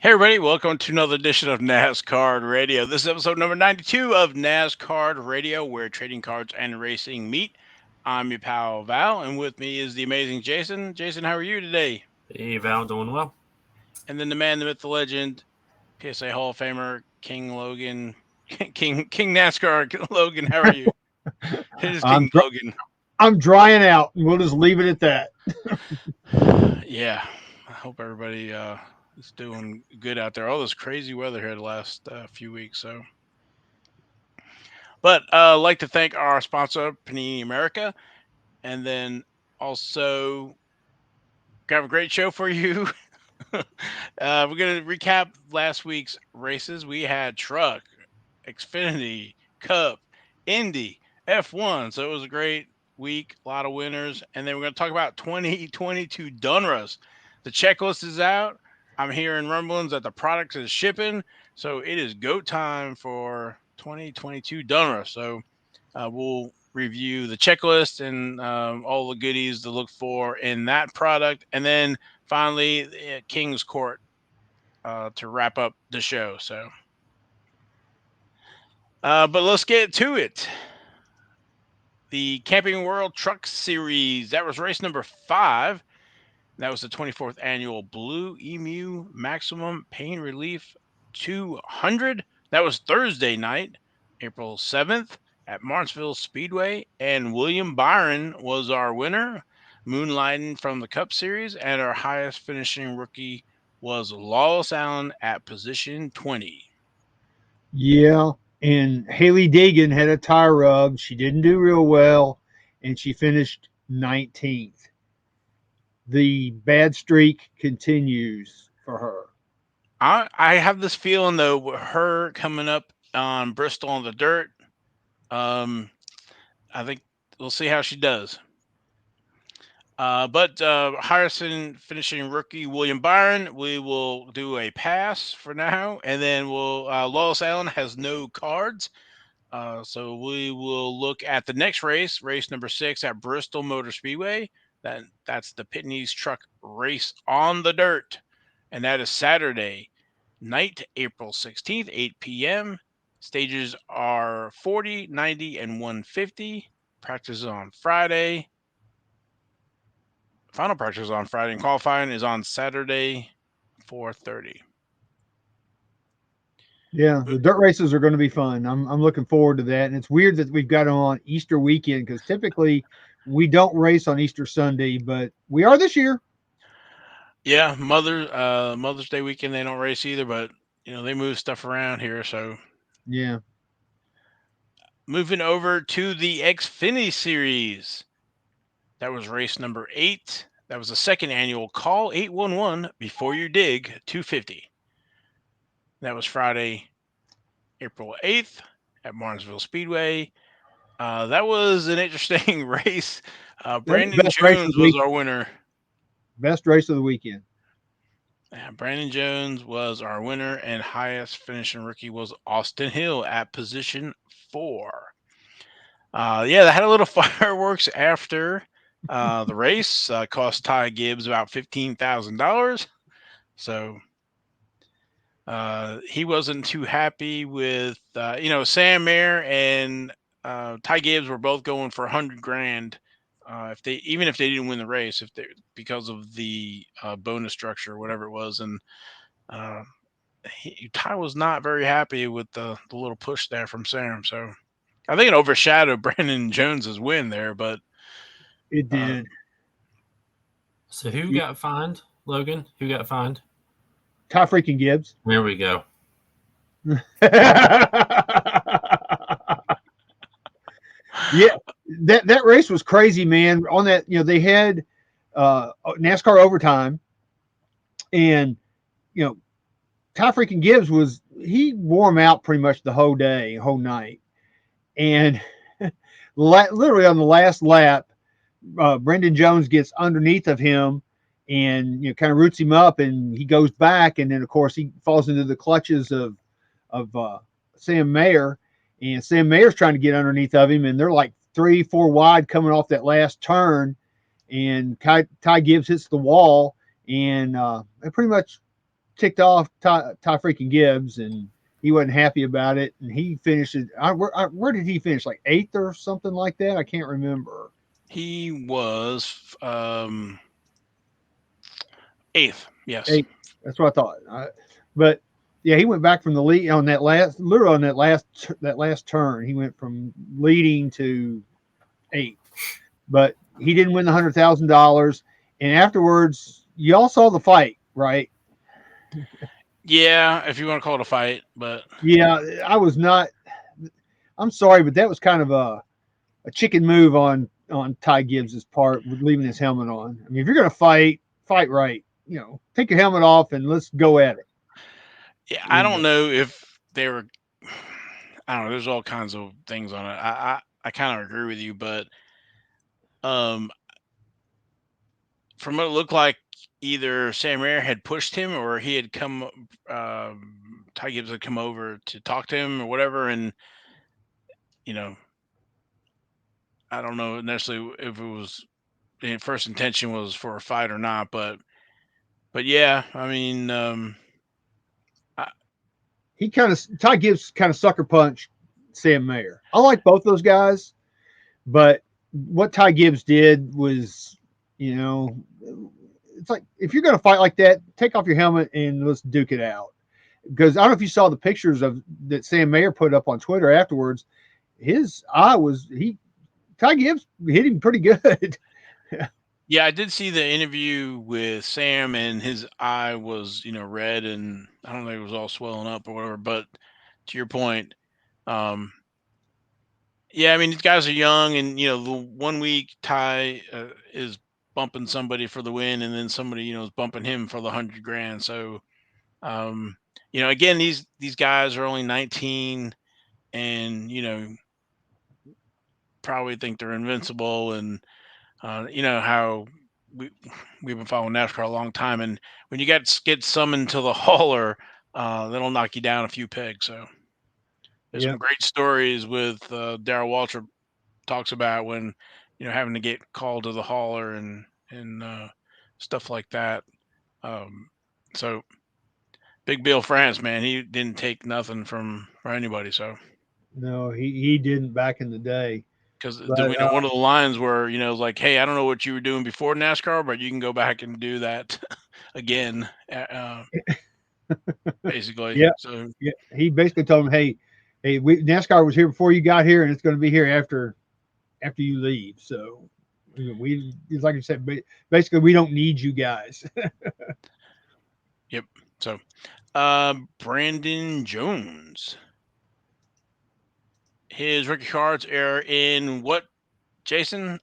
Hey everybody, welcome to another edition of NasCard Radio. This is episode number 92 of NasCard Radio, where trading cards and racing meet. I'm your pal Val, and with me is the amazing Jason. Jason, how are you today? Hey Val, doing well. And then the man, the myth, the legend, PSA Hall of Famer, King Logan, King NASCAR Logan. How are you? It is I'm King dr- Logan. I'm drying out. We'll just leave it at that. Yeah, I hope everybody is doing good out there. All this crazy weather here the last few weeks, so. But I'd like to thank our sponsor, Panini America. And then also, got a great show for you. We're going to recap last week's races. We had Truck, Xfinity, Cup, Indy, F1. So it was a great week, a lot of winners. And then we're going to talk about 2022 Donruss. The checklist is out. I'm hearing rumblings that the product is shipping. So it is go time for 2022 Donruss. So we'll review the checklist and all the goodies to look for in that product. And then finally, King's Court to wrap up the show. So, but let's get to it. The Camping World Truck Series, that was race number 5. That was the 24th annual Blue Emu Maximum Pain Relief 200. That was Thursday night, April 7th at Martinsville Speedway. And William Byron was our winner, moonlighting from the Cup Series. And our highest finishing rookie was Lawless Allen at position 20. Yeah. And Haley Deegan had a tire rub. She didn't do real well, and she finished 19th. The bad streak continues for her. I have this feeling, though, with her coming up on Bristol on the dirt. I think we'll see how she does. But Harrison finishing rookie William Byron, we will do a pass for now, and then we'll Lois Allen has no cards, so we will look at the next race, race number 6 at Bristol Motor Speedway. That's the Pitney's Truck Race on the dirt, and that is Saturday night, April 16th, 8 p.m. Stages are 40, 90, and 150. Practice is on Friday. Final practice is on Friday, and qualifying is on Saturday, 4:30. Yeah, the dirt races are going to be fun. I'm looking forward to that. And it's weird that we've got them on Easter weekend because typically we don't race on Easter Sunday, but we are this year. Yeah, Mother's Day weekend they don't race either, but they move stuff around here. So Yeah. moving over to the Xfinity Series, that was race number 8. That was the second annual Call 811 Before You Dig 250. That was Friday, April 8th at Martinsville Speedway. That was an interesting race. Brandon Best race of Jones the was week. our winner. Best race of the weekend. Brandon Jones was our winner, and highest finishing rookie was Austin Hill at position 4. Yeah, they had a little fireworks after the race. Cost Ty Gibbs about $15,000. So he wasn't too happy with, Sam Mayer and Ty Gibbs were both going for 100 grand. Even if they didn't win the race, because of the bonus structure or whatever it was, and uh, Ty was not very happy with the little push there from Sam. So I think it overshadowed Brandon Jones's win there, but It uh, did. So who got fined, Logan? Who got fined? Ty freaking Gibbs. There we go. Yeah, that race was crazy, man. On that, they had NASCAR overtime, and you know, Ty freaking Gibbs he wore him out pretty much the whole day, whole night, and literally on the last lap, Brendan Jones gets underneath of him, and kind of roots him up, and he goes back, and then of course he falls into the clutches of Sam Mayer, and Sam Mayer's trying to get underneath of him, and they're like 3-4 wide coming off that last turn, and Ty Gibbs hits the wall, and it pretty much ticked off Ty freaking Gibbs, and he wasn't happy about it, and he finished it. Where did he finish? Like 8th or something like that? I can't remember. He was 8th. Yes. 8th. That's what I thought. But yeah, he went back from the lead on that literally on that last turn. He went from leading to 8th, but he didn't win the $100,000. And afterwards, y'all saw the fight, right? Yeah, if you want to call it a fight, but Yeah, I was not. I'm sorry, but that was kind of a chicken move on Ty Gibbs's part with leaving his helmet on. I mean, if you're gonna fight right. You know, take your helmet off and let's go at it. yeah, I don't know if they were. I don't know. There's all kinds of things on it. I kind of agree with you, but um, from what it looked like, either Sam Mayer had pushed him or he had come. Ty Gibbs had come over to talk to him or whatever, and you know, I don't know necessarily if it was the first intention was for a fight or not, but yeah, I mean, I, Ty Gibbs kind of sucker punched Sam Mayer. I like both those guys, but what Ty Gibbs did was, you know, it's like if you're going to fight like that, take off your helmet and let's duke it out. Because I don't know if you saw the pictures of that Sam Mayer put up on Twitter afterwards. His eye was Ty Gibbs hit him pretty good. yeah, I did see the interview with Sam, and his eye was red, and I don't think it was all swelling up or whatever. But to your point, um, yeah, I mean these guys are young, and the 1 week Ty is bumping somebody for the win, and then somebody is bumping him for the 100 grand. So um, again, these guys are only 19, and probably think they're invincible, and you know how we we've been following NASCAR a long time, and when you get summoned to the hauler, that'll knock you down a few pegs. So there's some Yep. great stories with Darrell Waltrip talks about when having to get called to the hauler and stuff like that. Um, so Big Bill France, man, he didn't take nothing from anybody. So No, he didn't back in the day. because But one of the lines were like, hey, I don't know what you were doing before NASCAR, but you can go back and do that again. Basically. yeah, So yeah, he basically told him, hey, NASCAR was here before you got here, and it's going to be here after you leave. So we, it's like you said, basically we don't need you guys. yep. So Brandon Jones. His rookie cards are in what, Jason?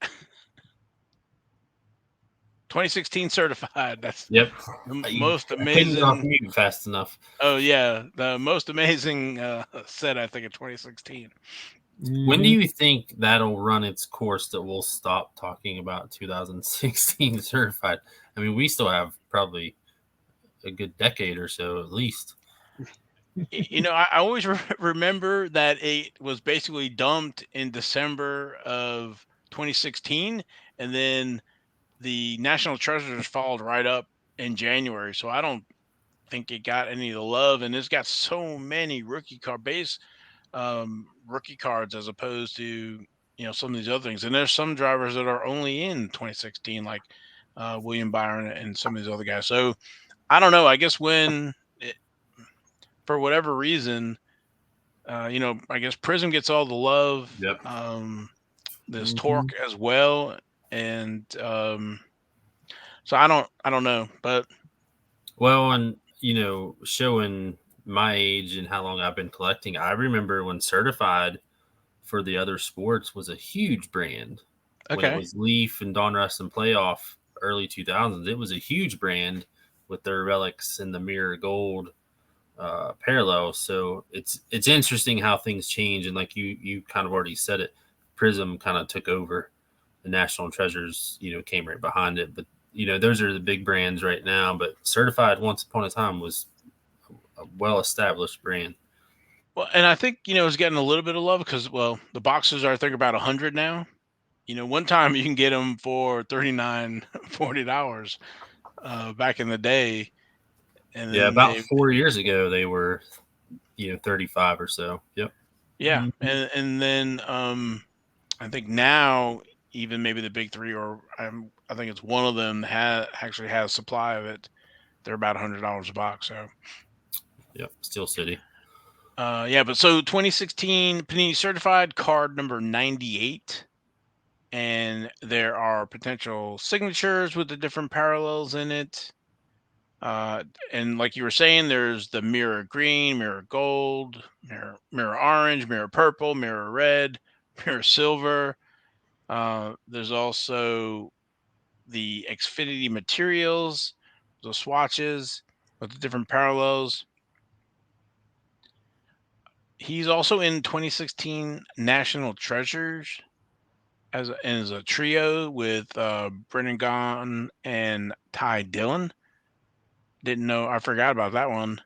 2016 certified. That's Yep. the You most couldn't get off amazing. mute fast enough. Oh yeah, the most amazing set I think of 2016. When do you think that'll run its course that we'll stop talking about 2016 certified? I mean, we still have probably a good decade or so at least. I always remember that it was basically dumped in December of 2016, and then the National Treasures followed right up in January. So I don't think it got any of the love, and it's got so many rookie cards as opposed to some of these other things. And there's some drivers that are only in 2016, like William Byron and some of these other guys. So I don't know. I guess for whatever reason, I guess Prism gets all the love. Yep. There's Torque as well, and so I don't know, but well, and showing my age and how long I've been collecting, I remember when Certified for the other sports was a huge brand. When it was Leaf and Donruss and Playoff early 2000s, it was a huge brand with their relics and the mirror gold parallel. So it's interesting how things change, and like you kind of already said it, Prism kind of took over. The National Treasures, came right behind it, but those are the big brands right now. But Certified once upon a time was a well-established brand. Well, and I think it's getting a little bit of love because the boxes are I think about 100 now. One time you can get them for $39, $40 back in the day. And Yeah, then about 4 years ago they were 35 or so. Yep. yeah, Mhm. and then I think now even maybe the big three, or I think it's one of them actually has supply of it. They're about $100 a box. So Yep. Steel City. yeah, but so 2016 Panini certified card number 98, and there are potential signatures with the different parallels in it. Uh, and like you were saying, there's the mirror green, mirror gold, mirror orange, mirror purple, mirror red, mirror silver. There's also the Xfinity materials, the swatches with the different parallels. He's also in 2016 National Treasures as a trio with Brennan Gaughan and Ty Dillon. Didn't know, I forgot about that one.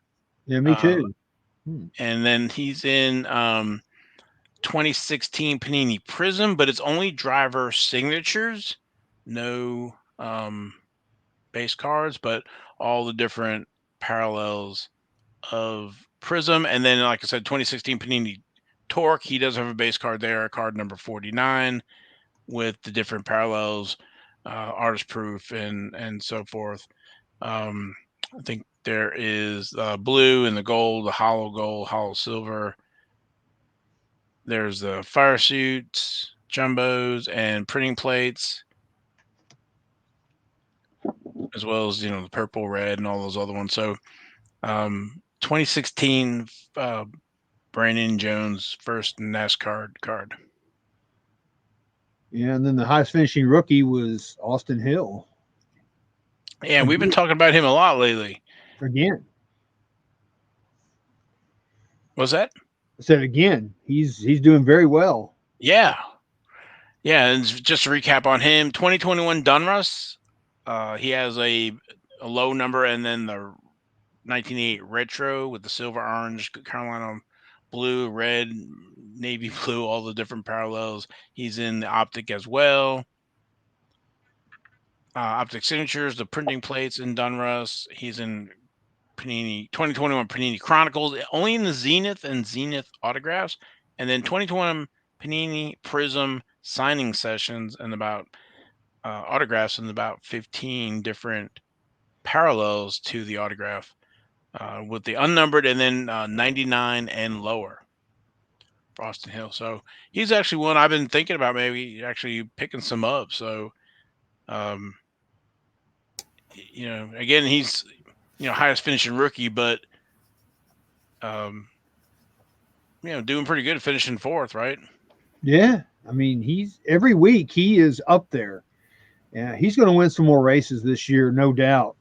Yeah, me Uh, too. Hmm. and then he's in 2016 Panini Prism, but it's only driver signatures, no base cards, but all the different parallels of Prism. And then, like I said, 2016 Panini Torque, he does have a base card there, card number 49, with the different parallels, artist proof, and so forth. I think there is blue and the gold, the gold, hollow silver. There's the fire suits, jumbos, and printing plates, as well as the purple, red, and all those other ones. So 2016 Brandon Jones first NASCAR card. Yeah, and then the highest finishing rookie was Austin Hill. Yeah, we've been Again, talking about him a lot lately. again. Was that? I said again, he's doing very well. Yeah. Yeah, and just to recap on him, 2021 Donruss, he has a low number, and then the 1988 retro with the silver, orange, Carolina blue, red, navy blue, all the different parallels. He's in the optic as well. Optic signatures, the printing plates in Donruss. He's in Panini 2021 Panini Chronicles, only in the Zenith and Zenith autographs, and then 2021 Panini Prism signing sessions, and about autographs and about 15 different parallels to the autograph, with the unnumbered, and then 99 and lower for Austin Hill. So he's actually one I've been thinking about maybe actually picking some up. So, um, again, he's highest finishing rookie, but um, doing pretty good, finishing fourth, right? Yeah, I mean he's every week he is up there. Yeah, he's going to win some more races this year, no doubt.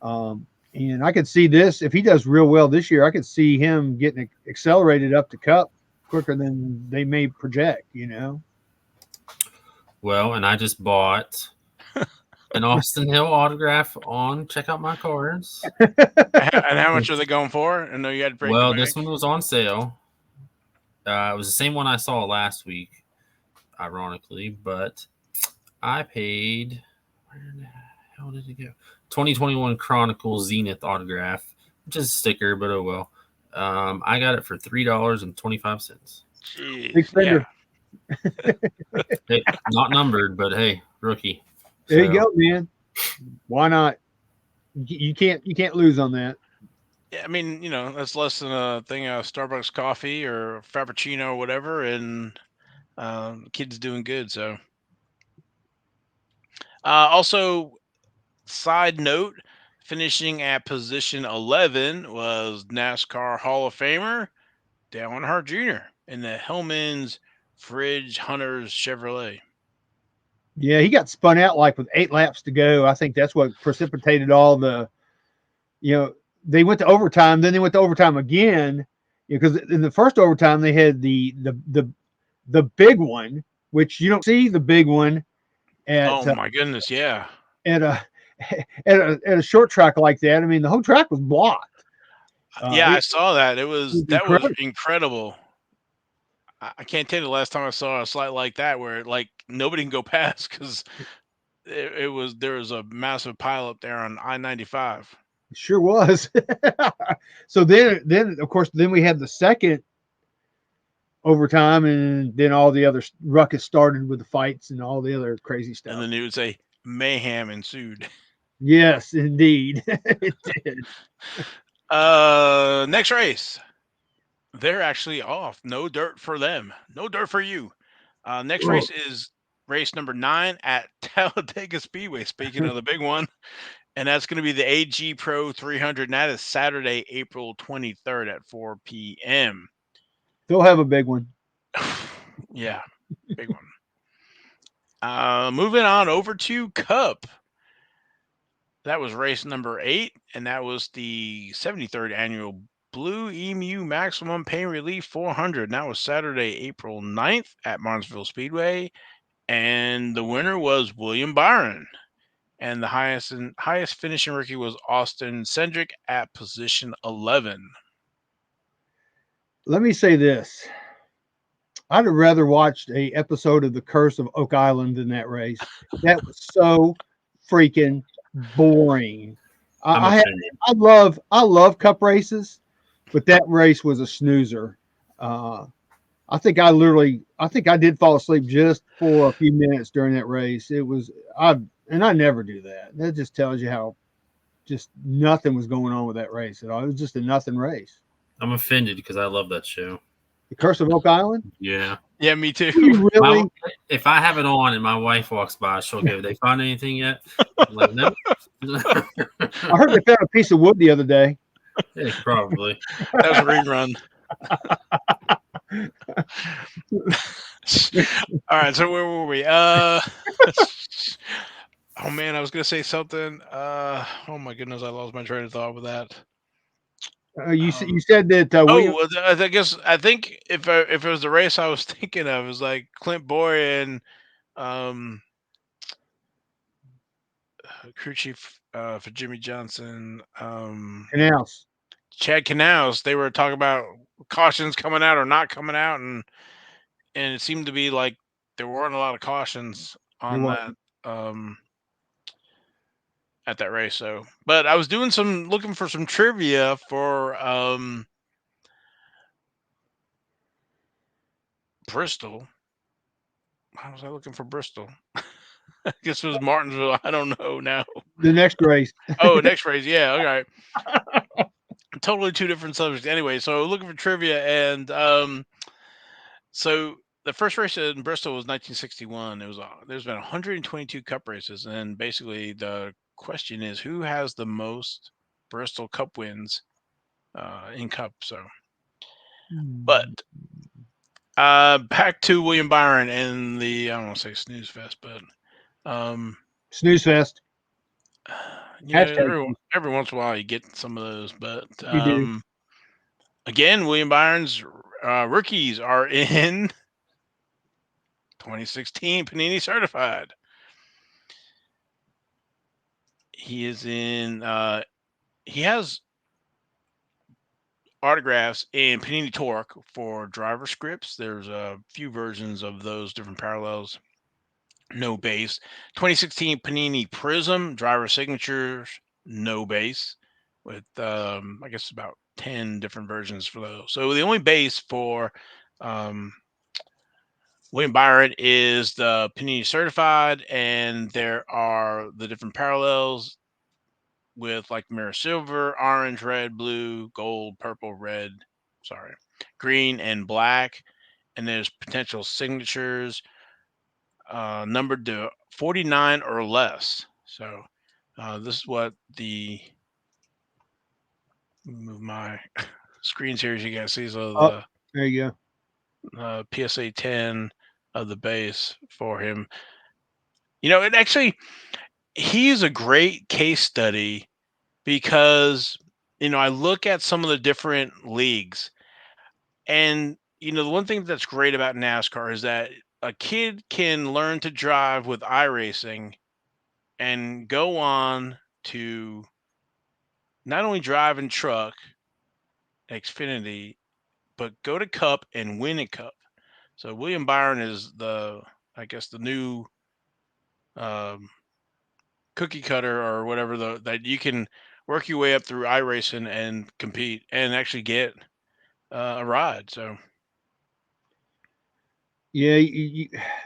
And I could see this if he does real well this year. I could see him getting accelerated up to Cup quicker than they may project. Well, and I just bought an Austin Hill autograph on Check Out My Cards. And how much are they going for? I know you had to break the Well, bank. this one was on sale. It was the same one I saw last week, ironically, but I paid. Where the hell did it go? 2021 Chronicles Zenith autograph, which is a sticker, but oh well. I got it for $3.25. Big Jeez, spender. yeah. Hey, not numbered, but hey, rookie. There you go, man. Why not? You can't lose on that. Yeah, I mean, that's less than a thing of Starbucks coffee or Frappuccino or whatever, and kid's doing good. So, also, side note, finishing at position 11 was NASCAR Hall of Famer Dale Earnhardt Jr. in the Hellman's Fridge Hunters Chevrolet. Yeah, he got spun out like with 8 laps to go. I think that's what precipitated all the. They went to overtime, then they went to overtime again. Because in the first overtime they had the big one, which you don't see the big one at Oh my goodness, yeah. at a at a short track like that. I mean, the whole track was blocked. Yeah, I It saw that. was That was incredible. incredible. I can't tell you the last time I saw a slide like that where like nobody can go past because there was a massive pile up there on I-95. Sure was. So then of course, then we had the second overtime, and then all the other ruckus started with the fights and all the other crazy And stuff. then it would say mayhem ensued. Yes, indeed, it did. Next race. They're actually off. No dirt for them. No dirt for you. Next Well, race is race number 9 at Talladega Speedway. Speaking of the big one, and that's going to be the AG Pro 300. And that is Saturday, April 23rd at 4 p.m. they'll have a big one. Yeah, big one. Moving on over to Cup. That was race number 8, and that was the 73rd annual Blue Emu Maximum Pain Relief 400. And that was Saturday, April 9th at Martinsville Speedway. And the winner was William Byron. And the highest finishing rookie was Austin Cendric at position 11. Let me say this: I'd have rather watched a episode of The Curse of Oak Island than that race. That was so freaking boring. I'm I offended. I love cup races, but that race was a snoozer. Uh, I think I did fall asleep just for a few minutes during that race. I never do that. That just tells you how just nothing was going on with that race at all. It was just a nothing race. I'm offended because I love that show. The Curse of Oak Island. Yeah. Yeah, me too. You My, really? if I have it on and my wife walks by, she'll go, "They find anything yet?" I'm like, no. I heard they found a piece of wood the other day. Yeah, probably. That was a rerun. All right, so where were we? Oh man, I was gonna say something. Oh my goodness, I lost my train of thought with that. You said that William. Oh, well, I think if it was the race I was thinking of, it was like Clint Boyer and um, crew chief for Jimmy Johnson, Canals. Chad Canals. They were talking about cautions coming out or not coming out, and it seemed to be like there weren't a lot of cautions There on was. that um, at that race. So, but I was doing some looking for some trivia for Bristol. How was I looking for Bristol? I guess it was Martinsville. I don't know now. The next race. Oh, next race. Yeah. Okay. Totally two different subjects. Anyway, so looking for trivia, and so the first race in Bristol was 1961. There's been 122 Cup races, and basically the question is who has the most Bristol Cup wins in Cup. So, but back to William Byron and the I don't want to say snooze fest, but um, Snooze fest. Hashtag every once in a while you get some of those, but you do. again, William Byron's rookies are in 2016 Panini certified. He is in. He has autographs in Panini Torque for driver scripts. There's a few versions of those different parallels. No base. 2016 Panini Prism driver signatures. No base. With I guess about 10 different versions for those. So the only base for um, William Byron is the Panini certified, and there are the different parallels with like mirror silver, orange, red, blue, gold, purple, red, sorry, green, and black. And there's potential signatures numbered to 49 or less. So this is what move my screens here as you guys see. So Oh, there you go. the PSA 10 of the base for him. You know, it actually, he's a great case study because, I look at some of the different leagues, and, the one thing that's great about NASCAR is that a kid can learn to drive with iRacing and go on to not only drive in truck, Xfinity, but go to Cup and win a Cup. So William Byron is I guess, the new um, cookie cutter or whatever that you can work your way up through iRacing and compete and actually get a ride. So Yeah,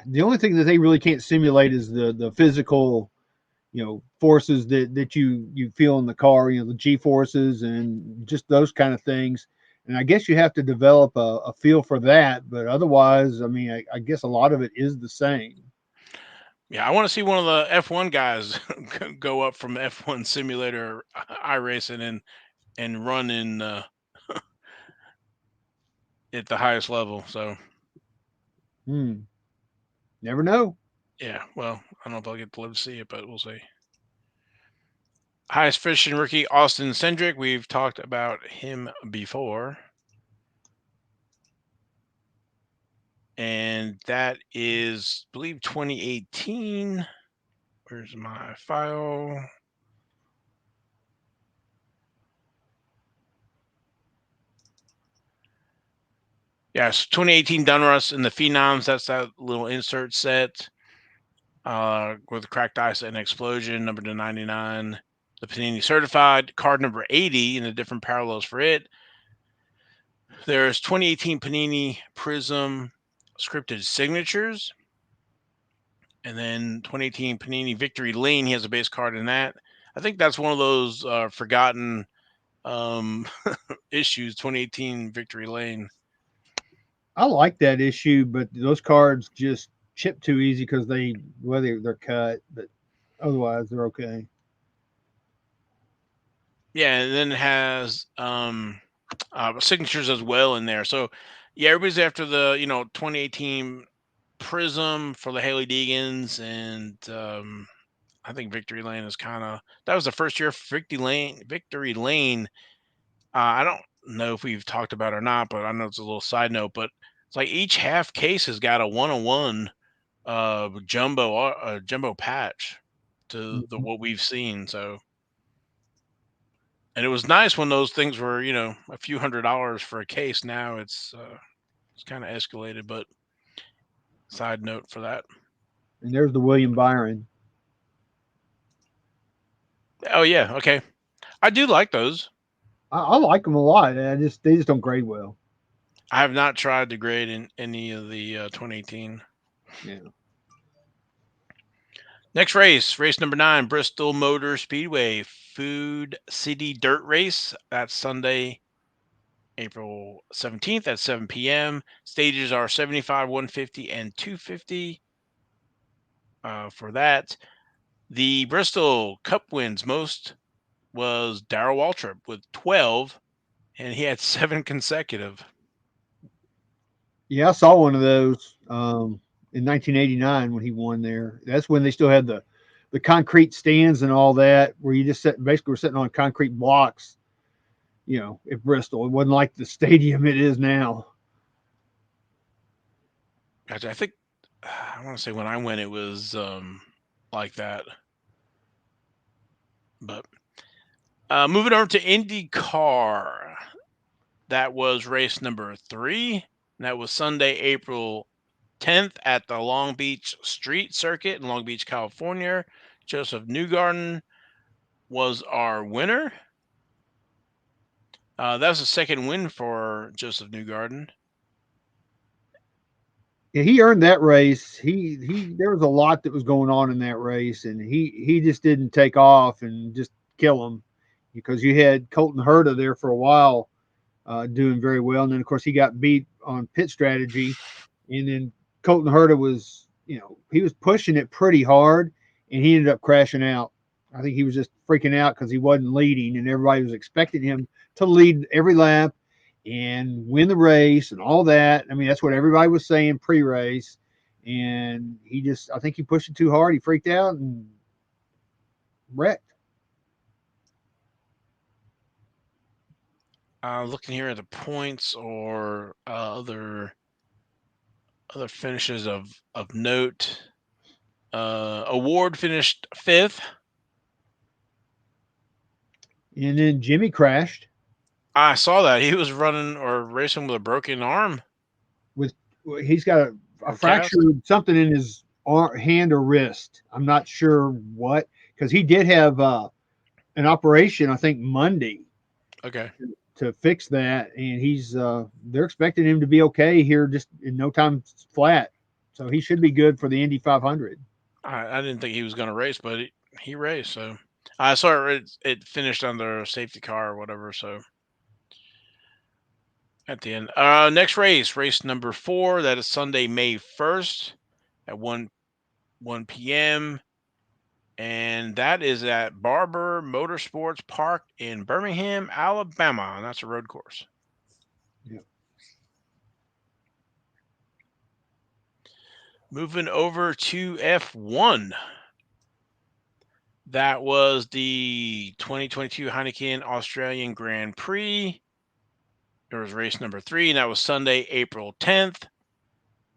the only thing that they really can't simulate is the physical, forces that you feel in the car, the G forces and just those kind of things. And I guess you have to develop a feel for that, but otherwise, I mean, I guess a lot of it is the same. yeah, I want to see one of the F1 guys go up from F1 simulator iRacing and run in at the highest level. So Hmm. Never know. yeah, well, I don't know if I'll get to live to see it, but we'll see. Highest fishing rookie Austin Cindric. We've talked about him before, and that is, I believe, 2018. Where's my file? Yes, 2018 Donruss in the Phenoms. That's that little insert set with cracked ice and explosion, number to 99. The Panini certified card number 80 and the different parallels for it. There's 2018 Panini Prism scripted signatures, and then 2018 Panini Victory Lane. He has a base card in that. I think that's one of those forgotten um, issues. 2018 Victory Lane. I like that issue, but those cards just chip too easy because whether they're cut, but otherwise they're okay. Yeah, and then it has signatures as well in there. So yeah, everybody's after the 2018 Prism for the Haley Deegans, and I think Victory Lane is kind of that was the first year for Victory Lane. Victory Lane. I don't know if we've talked about it or not, but I know it's a little side note. But it's like each half case has got a 101 jumbo patch to the Mhm. what we've seen. So, and it was nice when those things were a few $100s for a case. Now it's kind of escalated. But side note for that. And there's the William Byron. Oh yeah, okay. I do like those. I like them a lot. They just don't grade well. I have not tried to grade in any of the 2018. Yeah. Next race number 9, Bristol Motor Speedway Food City Dirt Race. That's Sunday, April 17th at 7 p.m. Stages are 75, 150, and 250 for that. The Bristol Cup wins most was Darrell Waltrip with 12, and he had 7 consecutive. Yeah, I saw one of those in 1989 when he won there. That's when they still had the concrete stands and all that, where you just basically were sitting on concrete blocks. At Bristol, it wasn't like the stadium it is now. Gotcha. I think I want to say when I went, it was like that. But moving over to IndyCar, that was race number 3. And that was Sunday, April 10th at the Long Beach Street Circuit in Long Beach, California. Joseph Newgarden was our winner. That was the second win for Joseph Newgarden. Yeah, he earned that race. He there was a lot that was going on in that race, and he just didn't take off and just kill him because you had Colton Herta there for a while doing very well, and then of course he got beat on pit strategy, and then Colton Herta was he was pushing it pretty hard, and he ended up crashing out. I think he was just freaking out because he wasn't leading, and everybody was expecting him to lead every lap and win the race and all that. I mean, that's what everybody was saying pre-race, and I think he pushed it too hard. He freaked out and wrecked. Looking here at the points or other finishes of note. Award finished 5th. And then Jimmy crashed I saw that he was running or racing with a broken arm with he's got a or cast. fractured something in his hand or wrist. I'm not sure what because he did have an operation, I think Monday, Okay. to fix that, and they're expecting him to be okay here just in no time flat. So he should be good for the Indy 500. I didn't think he was going to race, but he raced. So I saw it finished under a safety car or whatever. So at the end, next race number 4. That is Sunday, May 1st at 1 p.m. And that is at Barber Motorsports Park in Birmingham, Alabama, and that's a road course. Yeah. Moving over to F1. That was the 2022 Heineken Australian Grand Prix. There was race number 3, and that was Sunday, April 10th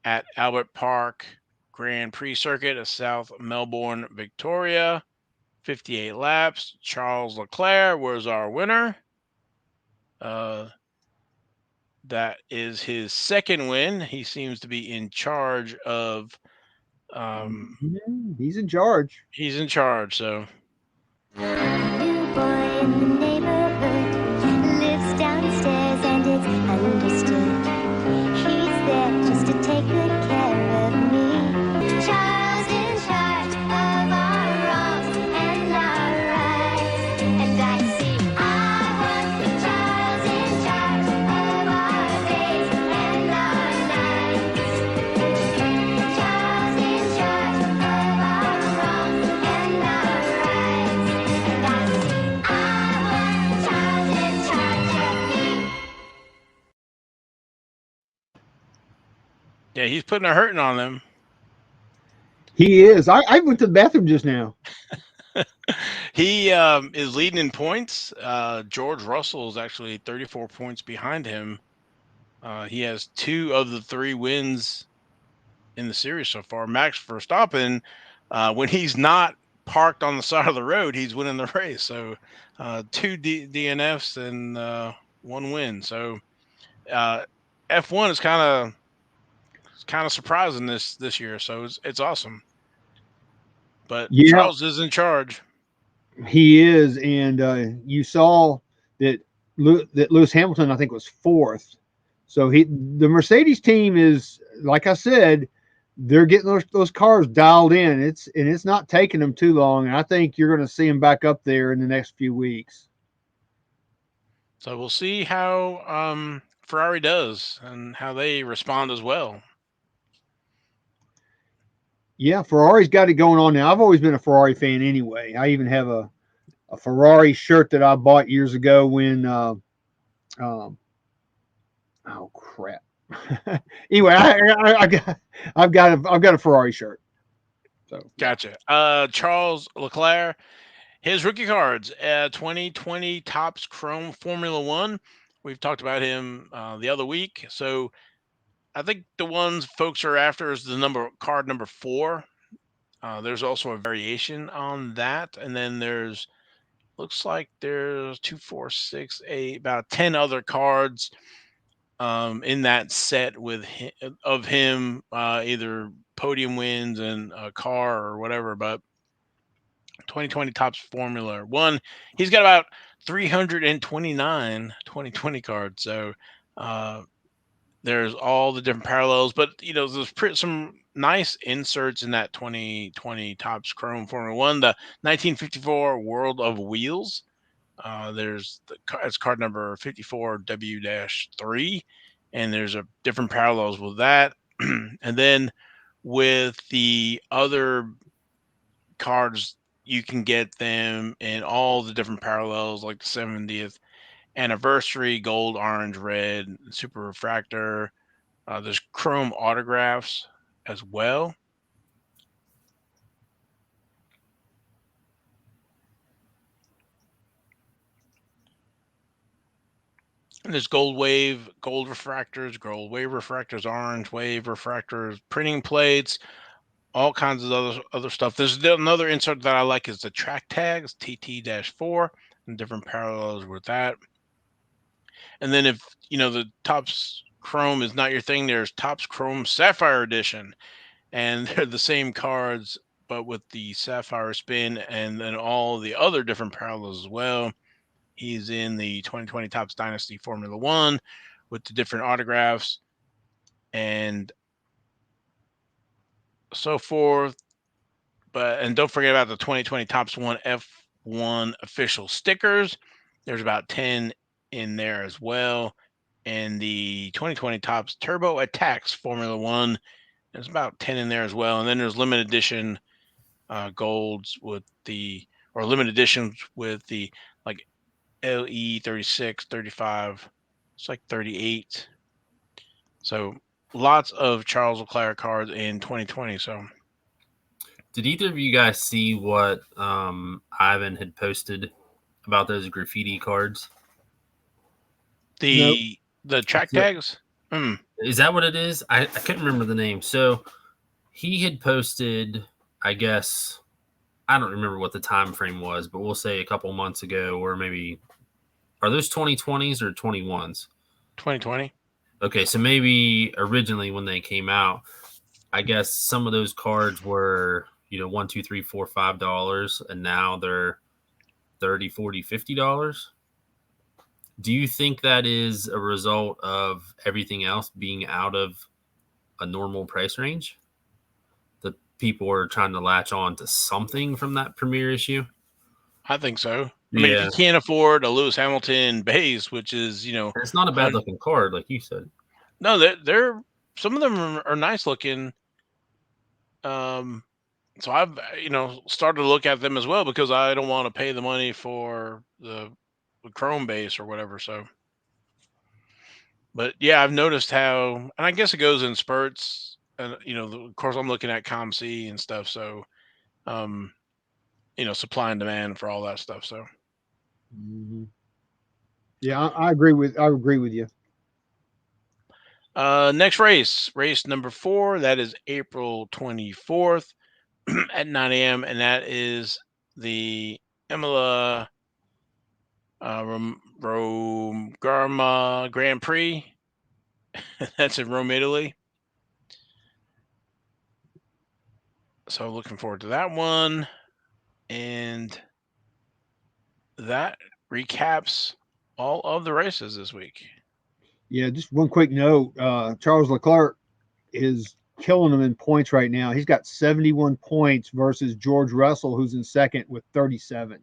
at Albert Park Grand Prix Circuit of South Melbourne, Victoria. 58 laps. Charles Leclerc was our winner. That is his second win. He seems to be in charge of. He's in charge. He's in charge, so. New boy in the neighborhood lives downstairs and it's understood. He's there just to take good care of me. Charles in charge of our wrongs and our rights. And I see I want Charles in charge of our days and our nights. Charles in charge of our wrongs and our rights. And I see I want Charles in charge of me. Yeah, he's putting a hurting on them. He is. I went to the bathroom just now. He is leading in points. George Russell is actually 34 points behind him. He has 2 of the 3 wins in the series so far. Max Verstappen, when he's not parked on the side of the road, he's winning the race. So 2 DNFs and 1 win. So F1 is kind of surprising this year. So it's awesome. But Yeah. Charles is in charge. He is, and you saw that Lewis Hamilton, I think, was 4th. So the Mercedes team is, like I said, they're getting those cars dialed in. It's not taking them too long, and I think you're going to see them back up there in the next few weeks. So we'll see how Ferrari does and how they respond as well. Yeah, Ferrari's got it going on now. I've always been a Ferrari fan anyway. I even have a Ferrari shirt that I bought years ago when oh crap. Anyway, I've got a Ferrari shirt. So Gotcha. Charles Leclerc, his rookie cards, 2020 Topps Chrome Formula One. We've talked about him the other week. So I think the ones folks are after is the card number 4. There's also a variation on that, and then looks like there's 2, 4, 6, 8, about 10 other cards in that set of him, either podium wins and a car or whatever. But 2020 Topps Formula One, he's got about 329 2020 cards. So there's all the different parallels, but there's some nice inserts in that 2020 Topps Chrome Formula One. The 1954 World of Wheels. It's card number 54W-3, and there's a different parallels with that. And then with the other cards, you can get them in all the different parallels, like the 70th anniversary, gold, orange, red, super refractor. There's chrome autographs as well. And there's gold wave, gold refractors, orange wave refractors, printing plates, all kinds of other stuff. There's another insert that I like is the track tags, TT-4, and different parallels with that. And then if the Topps Chrome is not your thing, there's Topps Chrome Sapphire Edition, and they're the same cards but with the Sapphire Spin and then all the other different parallels as well. He's in the 2020 Topps Dynasty Formula One with the different autographs and so forth. And don't forget about the 2020 Topps One F1 official stickers. There's about 10 in there as well. And the 2020 Topps Turbo Attacks Formula One, there's about 10 in there as well. And then there's limited edition golds or limited editions with the like LE 36, 35, it's like 38. So lots of Charles Leclerc cards in 2020. So did either of you guys see what Ivan had posted about those graffiti cards? the track tags? Is that what it is? I couldn't remember the name. So he had posted, I guess, I don't remember what the time frame was, but we'll say a couple months ago, or maybe, are those 2020s or 21s? 2020. Okay, so maybe originally when they came out, I guess some of those cards were, $1, $2, $3, $4, $5, and now they're $30, $40, $50. Do you think that is a result of everything else being out of a normal price range? That people are trying to latch on to something from that premiere issue? I think so. I mean, if you can't afford a Lewis Hamilton base, which is, it's not a bad looking card, like you said. No, they're some of them are nice looking. So I've started to look at them as well because I don't want to pay the money for the Chrome base or whatever. So, but yeah, I've noticed how, and I guess it goes in spurts. And of course, I'm looking at ComC and stuff. So, supply and demand for all that stuff. So, yeah, I agree with you. Next race number 4. That is April 24th at 9 a.m. and that is the Imola Garma Grand Prix. That's in Rome, Italy. So looking forward to that one. And that recaps all of the races this week. Yeah, just one quick note. Charles Leclerc is killing them in points right now. He's got 71 points versus George Russell, who's in second with 37.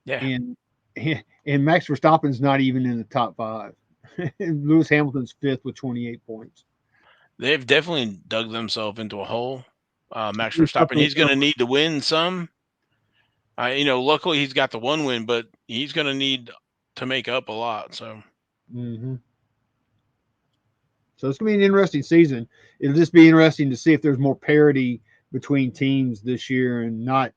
Yeah. And Max Verstappen's not even in the top 5. Lewis Hamilton's 5th with 28 points. They've definitely dug themselves into a hole. Max Verstappen, he's going to need to win some. Luckily he's got the one win, but he's going to need to make up a lot. So. So it's going to be an interesting season. It'll just be interesting to see if there's more parity between teams this year and not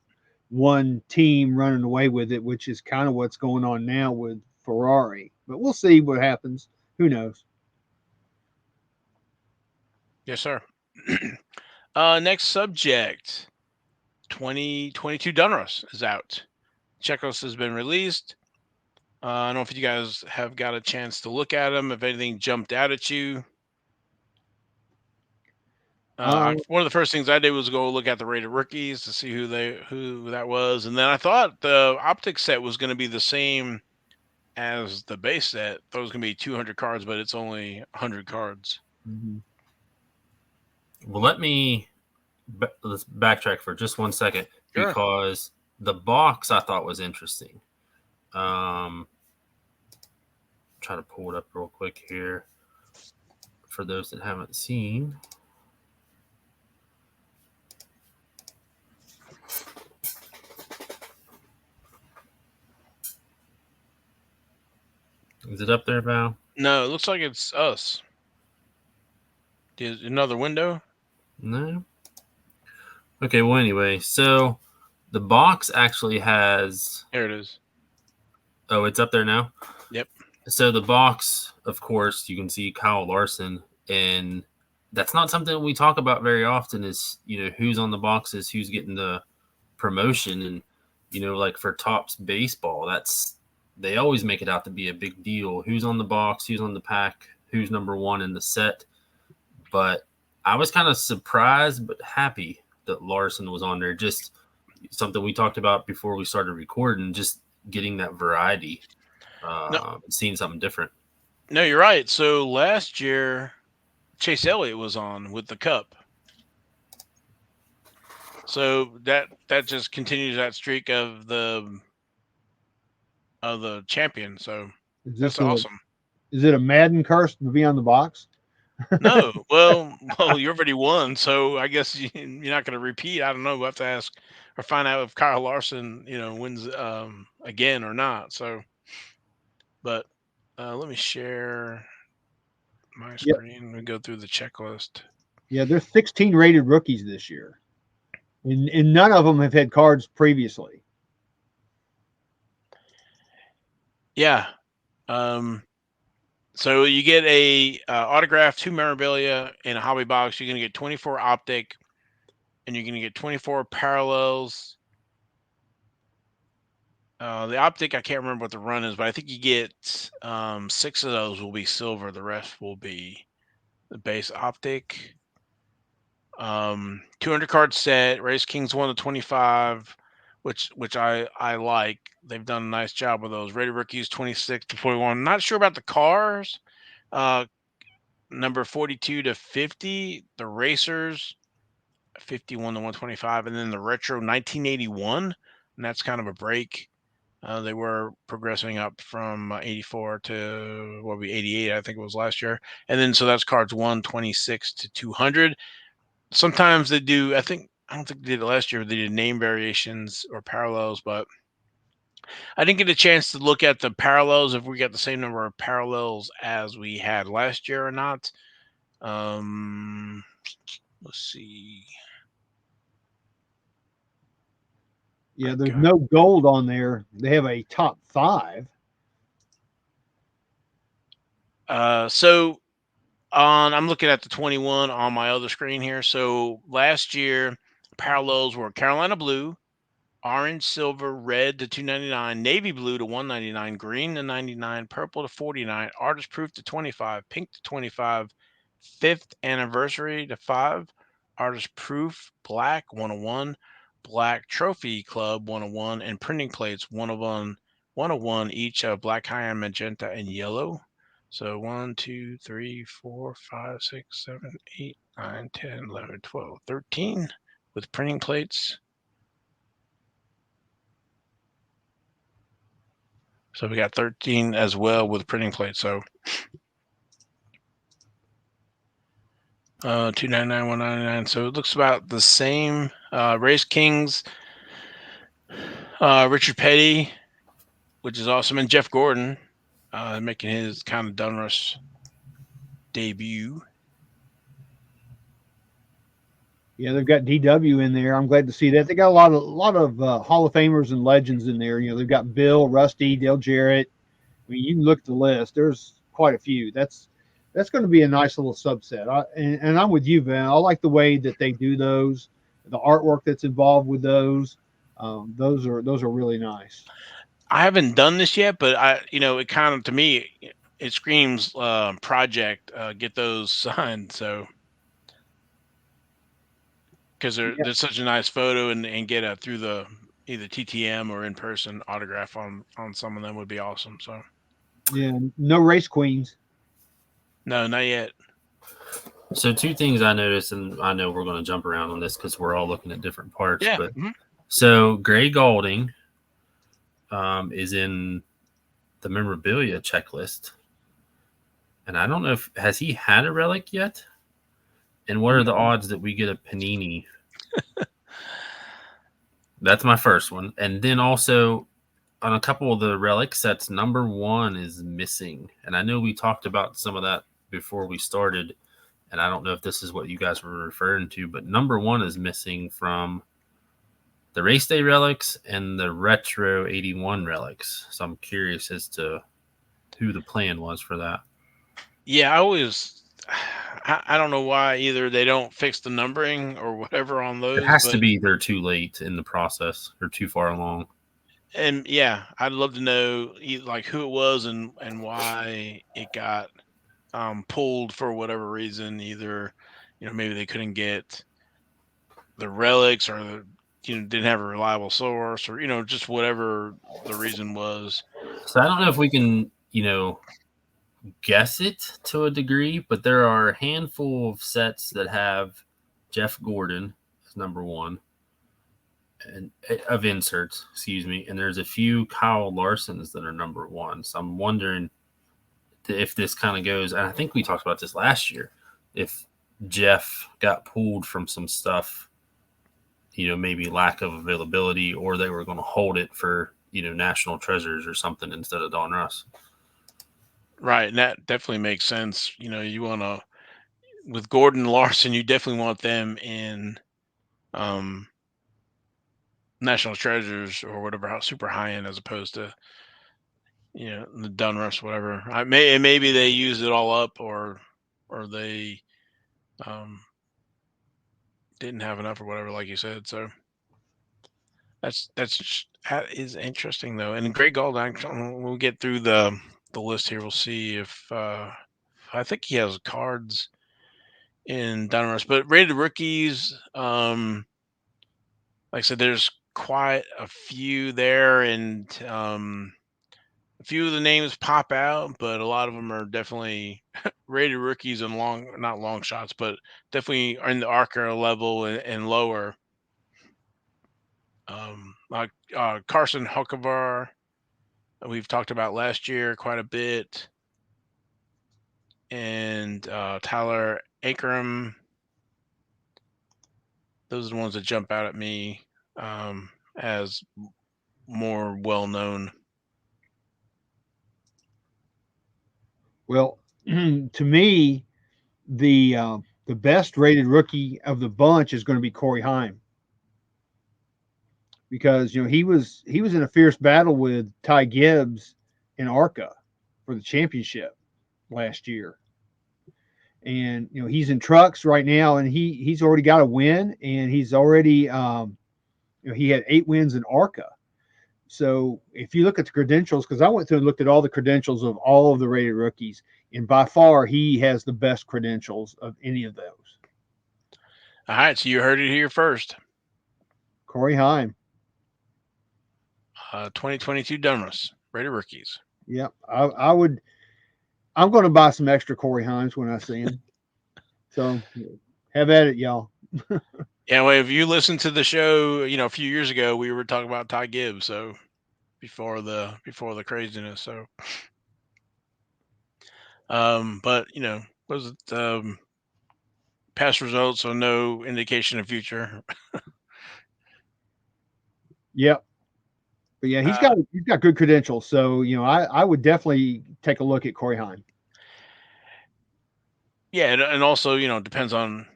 one team running away with it, which is kind of what's going on now with Ferrari. But we'll see what happens. Who knows? Yes, sir. Next subject. 2022 Donruss is out. Checklist has been released. I don't know if you guys have got a chance to look at them, if anything jumped out at you. One of the first things I did was go look at the rated rookies to see who that was, and then I thought the optic set was going to be the same as the base set. I thought it was going to be 200 cards, but it's only 100 cards. Well, let's backtrack for just 1 second, because the box I thought was interesting. Try to pull it up real quick here for those that haven't seen. Is it up there, Val? No, it looks like it's us. Is another window? No. Okay, well, anyway, so the box actually has... There it is. Oh, it's up there now? Yep. So the box, of course, you can see Kyle Larson, and that's not something we talk about very often is, who's on the boxes, who's getting the promotion. And, like for Topps baseball, they always make it out to be a big deal. Who's on the box, who's on the pack, who's number 1 in the set. But I was kind of surprised but happy that Larson was on there. Just something we talked about before we started recording. Just getting that variety, No, seeing something different. no, you're right. So last year, Chase Elliott was on with the Cup. So that just continues that streak of the champion. So Is that's this a awesome. is it a Madden curse to be on the box? No, well, you already won, so I guess you're not going to repeat. I don't know. We'll have to ask or find out if Kyle Larson, wins again or not. So, but let me share my Yeah, screen. We go through the checklist. yeah. There's 16 rated rookies this year, and none of them have had cards previously. Yeah. Um, so you get a autograph, 2 memorabilia in a hobby box. You're going to get 24 optic, and you're going to get 24 parallels. The optic, I can't remember what the run is, but I think you get 6 of those will be silver. The rest will be the base optic. 200 card set. Race Kings 1 to 25, which I like. They've done a nice job with those. Rated Rookies 26 to 41. Not sure about the cars. Uh, number 42 to 50. The Racers 51 to 125, and then the Retro 1981, and that's kind of a break. They were progressing up from 84 to what would be 88, I think it was last year. And then so that's cards 126 to 200. Sometimes they do, I don't think they did it last year. They did name variations or parallels, but I didn't get a chance to look at the parallels if we got the same number of parallels as we had last year or not. Let's see. Yeah, there's no gold on there. They have a top 5. So I'm looking at the 21 on my other screen here. So last year, parallels were Carolina Blue, orange, silver, red to 299, navy blue to 199, green to 99, purple to 49, artist proof to 25, pink to 25, fifth anniversary to 5, artist proof black 101, black trophy club 101, and printing plates 101 each of black, cyan, magenta, and yellow. So 1, 2, 3, 4, 5, 6, 7, 8, 9, 10, 11, 12, 13 with printing plates. So we got 13 as well with printing plates. So 299, 199. So it looks about the same. Race Kings, Richard Petty, which is awesome, and Jeff Gordon making his kind of Donruss debut. Yeah, they've got DW in there. I'm glad to see that. They got a lot of Hall of Famers and legends in there. They've got Bill, Rusty, Dale Jarrett. I mean, you can look at the list. There's quite a few. That's going to be a nice little subset. And I'm with you, Van. I like the way that they do those, the artwork that's involved with those. Those are really nice. I haven't done this yet, but it kind of, to me, it screams project. Get those signed. So because Yeah, there's such a nice photo and get a through the either TTM or in person autograph on some of them would be awesome. So yeah. No race queens. no, not yet. So 2 things I noticed, and I know we're going to jump around on this because we're all looking at different parts. Yeah. But so Gray Galding is in the memorabilia checklist, and I don't know if has he had a relic yet. And what are the odds that we get a Panini? That's my first one, and then also on a couple of the relic sets, number 1 is missing, and I know we talked about some of that before we started. And I don't know if this is what you guys were referring to, but number 1 is missing from the race day relics and the retro 81 relics. So I'm curious as to who the plan was for that. Yeah, I don't know why either they don't fix the numbering or whatever on It those, has to but be they're too late in the process or too far along. and yeah, I'd love to know like who it was and why it got pulled for whatever reason. Either maybe they couldn't get the relics, or didn't have a reliable source, or just whatever the reason was. So I don't know if we can, guess it to a degree, but there are a handful of sets that have Jeff Gordon as number one, and of inserts, excuse me, and there's a few Kyle Larsons that are number one. So I'm wondering if this kind of goes, and I think we talked about this last year, if Jeff got pulled from some stuff, maybe lack of availability, or they were going to hold it for, National Treasures or something instead of Donruss. Right, and that definitely makes sense. You want to, with Gordon and Larson, you definitely want them in um, National Treasures or whatever, super high end, as opposed to the Donruss, whatever. Maybe they use it all up, or they um, didn't have enough or whatever, like you said. So that is interesting though. And Greg Gold, we'll get through the list here. We'll see if I think he has cards in Donruss, but rated rookies. Like I said, there's quite a few there, and a few of the names pop out, but a lot of them are definitely rated rookies and not long shots, but definitely are in the Arca level and lower. Like Carson Hocevar, we've talked about last year quite a bit, and Tyler Akram. Those are the ones that jump out at me as more well known. Well, to me, the best rated rookie of the bunch is going to be Corey Heim, because he was in a fierce battle with Ty Gibbs in ARCA for the championship last year, and he's in trucks right now, and he's already got a win, and he's already he had 8 wins in ARCA. So if you look at the credentials, because I went through and looked at all the credentials of all of the rated rookies, and by far he has the best credentials of any of those. All right, so you heard it here first. Corey Heim. 2022 Donruss rated rookies. Yep, I would. I'm going to buy some extra Corey Heims when I see him. So have at it, y'all. Yeah, well, if you listened to the show, a few years ago, we were talking about Ty Gibbs. So before the craziness. So, but was it past results, so no indication of future. Yep. But yeah, he's got good credentials. So I would definitely take a look at Corey Heim. Yeah, and also depends on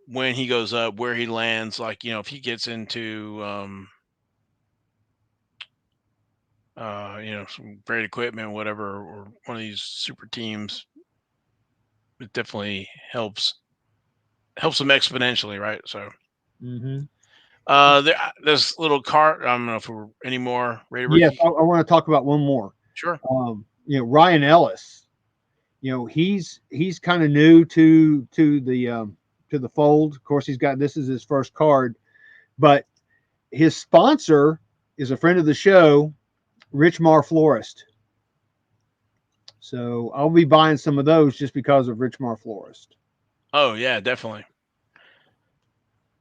when he goes up, where he lands. Like if he gets into some great equipment, whatever, or one of these super teams, it definitely helps him exponentially, right? So Mm-hmm. There's little cart. I don't know if we're any more rated Yes, rookie. I want to talk about one more. Sure. Ryan Ellis. He's kind of new to the fold. Of course, this is his first card, but his sponsor is a friend of the show, Rich Mar Florist. So I'll be buying some of those just because of Rich Mar Florist. Oh yeah, definitely.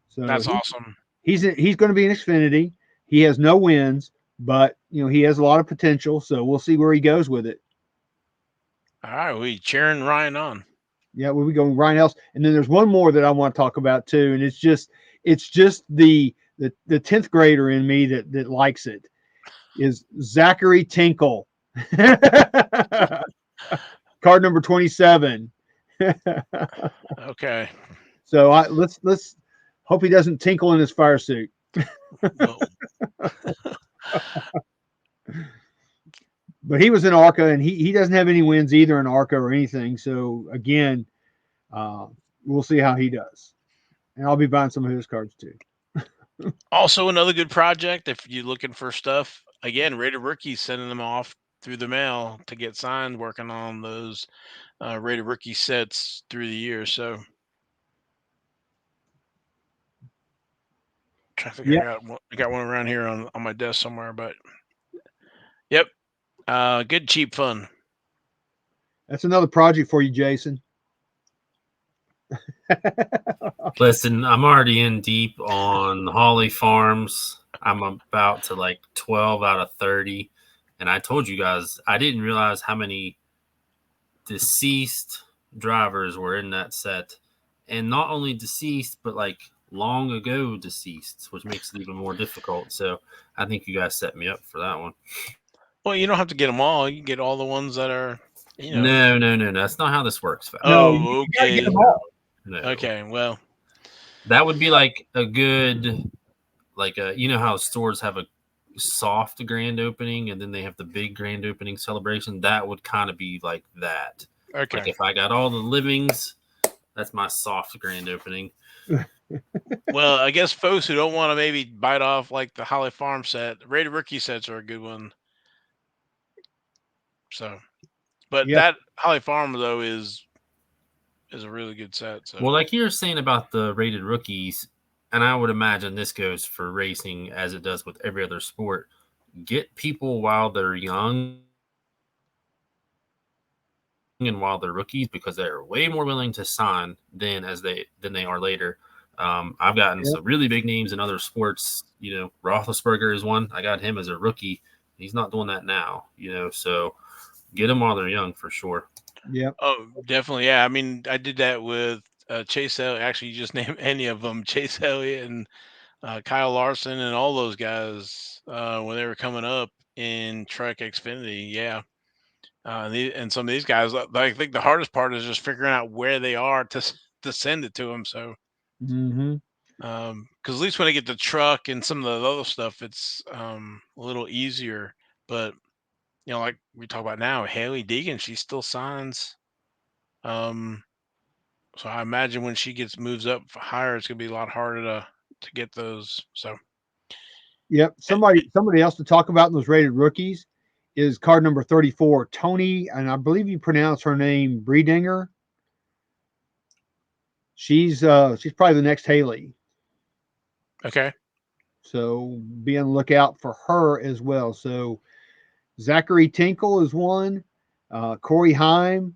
So that's awesome. He's going to be in Xfinity. He has no wins, but he has a lot of potential. So we'll see where he goes with it. All right, we cheering Ryan on. Yeah, we'll be going Ryan Ellis, and then there's one more that I want to talk about too, and it's just the 10th grader in me that likes it, is Zachary Tinkle. Card number 27. Okay. So let's hope he doesn't tinkle in his fire suit. But he was in ARCA, and he doesn't have any wins either in ARCA or anything. So again, we'll see how he does, and I'll be buying some of his cards too. Also, another good project if you're looking for stuff. Again, rated rookies, sending them off through the mail to get signed, working on those rated rookie sets through the year. So trying to think, Yeah, I got one around here on my desk somewhere, but yep, good cheap fun. that's another project for you, Jason. Listen, I'm already in deep on Holly Farms. I'm about to like 12 out of 30. And I told you guys, I didn't realize how many deceased drivers were in that set. And not only deceased, but like long ago deceased, which makes it even more difficult. So I think you guys set me up for that one. Well, you don't have to get them all. You can get all the ones that are, you know. No. That's not how this works, fellas. No, you Oh, gotta get okay. them all. No. Okay. Well, That would be like a good, like you know how stores have a soft grand opening and then they have the big grand opening celebration. That would kind of be like that. Like okay. if I got all the livings, that's my soft grand opening. Well, I guess folks who don't want to maybe bite off like the Holly Farm set, Rated Rookie sets are a good one. So, but Yep. that Holly Farm though is a really good set. So, Well, like you were saying about the rated rookies, and I would imagine this goes for racing as it does with every other sport. Get people while they're young and while they're rookies because they're way more willing to sign than they are later. I've gotten Yep. some really big names in other sports. You know, Roethlisberger is one. I got him as a rookie. He's not doing that now. You know, so get them while they're young for sure. Yep. oh, definitely, yeah. I mean, I did that with Chase Elliott. Actually, you just name any of them, Chase Elliott and Kyle Larson and all those guys when they were coming up in Truck Xfinity. Yeah. And some of these guys, I think the hardest part is just figuring out where they are to send it to them. So, Mm-hmm. because at least when I get the truck and some of the other stuff, it's a little easier. But like we talk about now, Haley Deegan, she still signs. Um, so I imagine when she gets moves up higher, it's gonna be a lot harder to get those. So, Yep. Somebody else to talk about in those rated rookies is card number 34, Tony, and I believe you pronounce her name Breedinger. She's probably the next Haley. okay, So be on the lookout for her as well. So Zachary Tinkle is one, Corey Heim,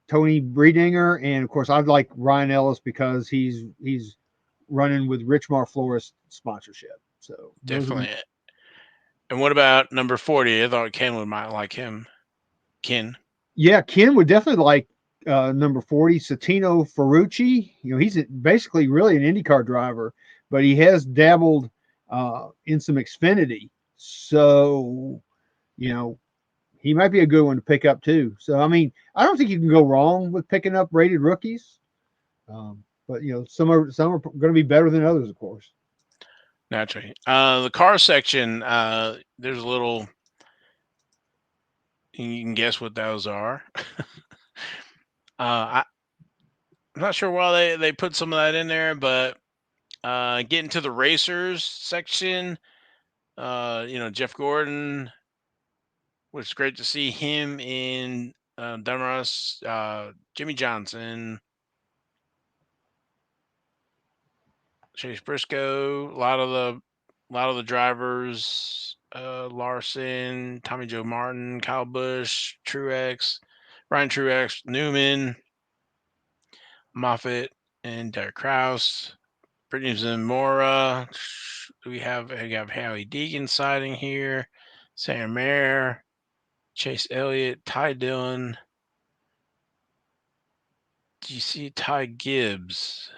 Tony Breedinger, and of course I like Ryan Ellis because he's running with Richmar Florist sponsorship. So those are definitely. And what about number 40? I thought Ken might like him. Ken. yeah, Ken would definitely like number 40, Satino Ferrucci. He's basically really an IndyCar driver, but he has dabbled in some Xfinity. So, you know, he might be a good one to pick up too. So, I mean, I don't think you can go wrong with picking up rated rookies. But some are going to be better than others, of course. Naturally. The car section, there's a little. You can guess what those are. I'm not sure why they put some of that in there, but getting to the racers section, Jeff Gordon, which is great to see him in Donruss, Jimmy Johnson, Chase Briscoe, a lot of the drivers, Larson, Tommy Joe Martin, Kyle Busch, Truex, Ryan Truex, Newman, Moffitt, and Derek Kraus. Brittany Zamora. We have Howie Deegan siding here. Sam Mayer, Chase Elliott, Ty Dillon. Do you see Ty Gibbs?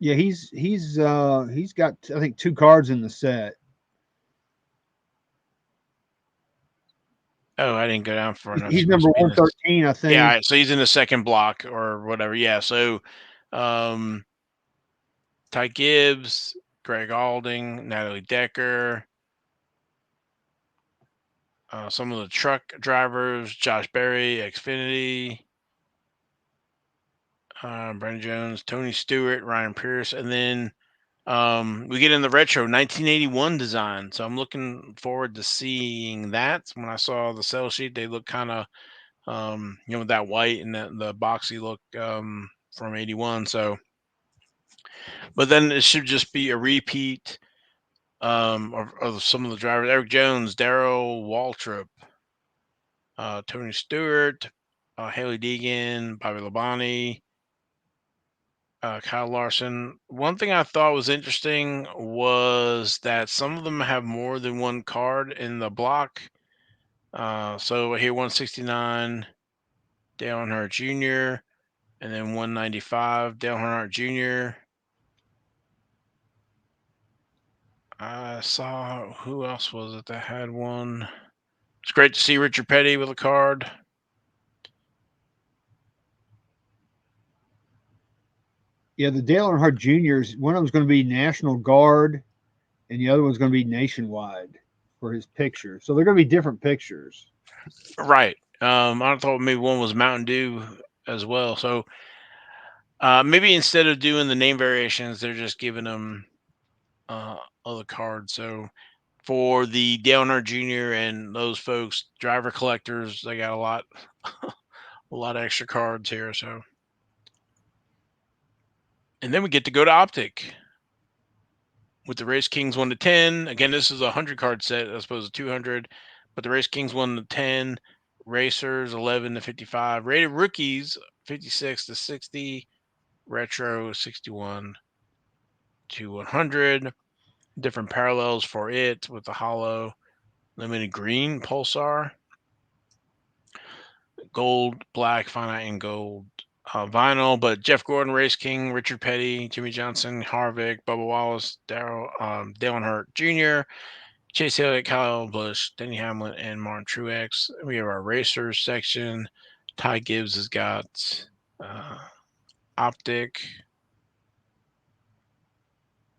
Yeah, he's got I think two cards in the set. Oh, I didn't go down far enough. He's He must number be in this. 113, I Yeah, all think. right, so he's in the second block or whatever. Yeah, so um, Ty Gibbs, Greg Alding, Natalie Decker, some of the truck drivers, Josh Berry, Xfinity, Brandon Jones, Tony Stewart, Ryan Pierce, and then we get in the retro 1981 design. So I'm looking forward to seeing that. When I saw the sell sheet, they look kind of, with that white and the boxy look from 81. So But then it should just be a repeat of some of the drivers: Eric Jones, Darrell Waltrip, Tony Stewart, Haley Deegan, Bobby Labonte, Kyle Larson. One thing I thought was interesting was that some of them have more than one card in the block. So here 169, Dale Earnhardt Jr., and then 195, Dale Earnhardt Jr. I saw, who else was it that had one? It's great to see Richard Petty with a card. Yeah, the Dale Earnhardt Juniors. One of them's going to be National Guard, and the other one's going to be nationwide for his picture. So they're going to be different pictures. Right. I thought maybe one was Mountain Dew as well. So maybe instead of doing the name variations, they're just giving them other cards. So for the Dale Earnhardt Jr. and those folks, driver collectors, they got a lot of extra cards here. So, and then we get to go to Optic with the Race Kings 1 to 10. Again, this is a 100 card set as opposed to 200, but the Race Kings 1 to 10, Racers 11 to 55, Rated Rookies 56 to 60, Retro 61 to 100. Different parallels for it with the Hollow, Limited Green Pulsar, Gold, Black, Finite, and Gold vinyl. But Jeff Gordon, Race King, Richard Petty, Jimmy Johnson, Harvick, Bubba Wallace, Dale Earnhardt Jr., Chase Elliott, Kyle Busch, Denny Hamlin, and Martin Truex. We have our Racers section. Ty Gibbs has got Optic,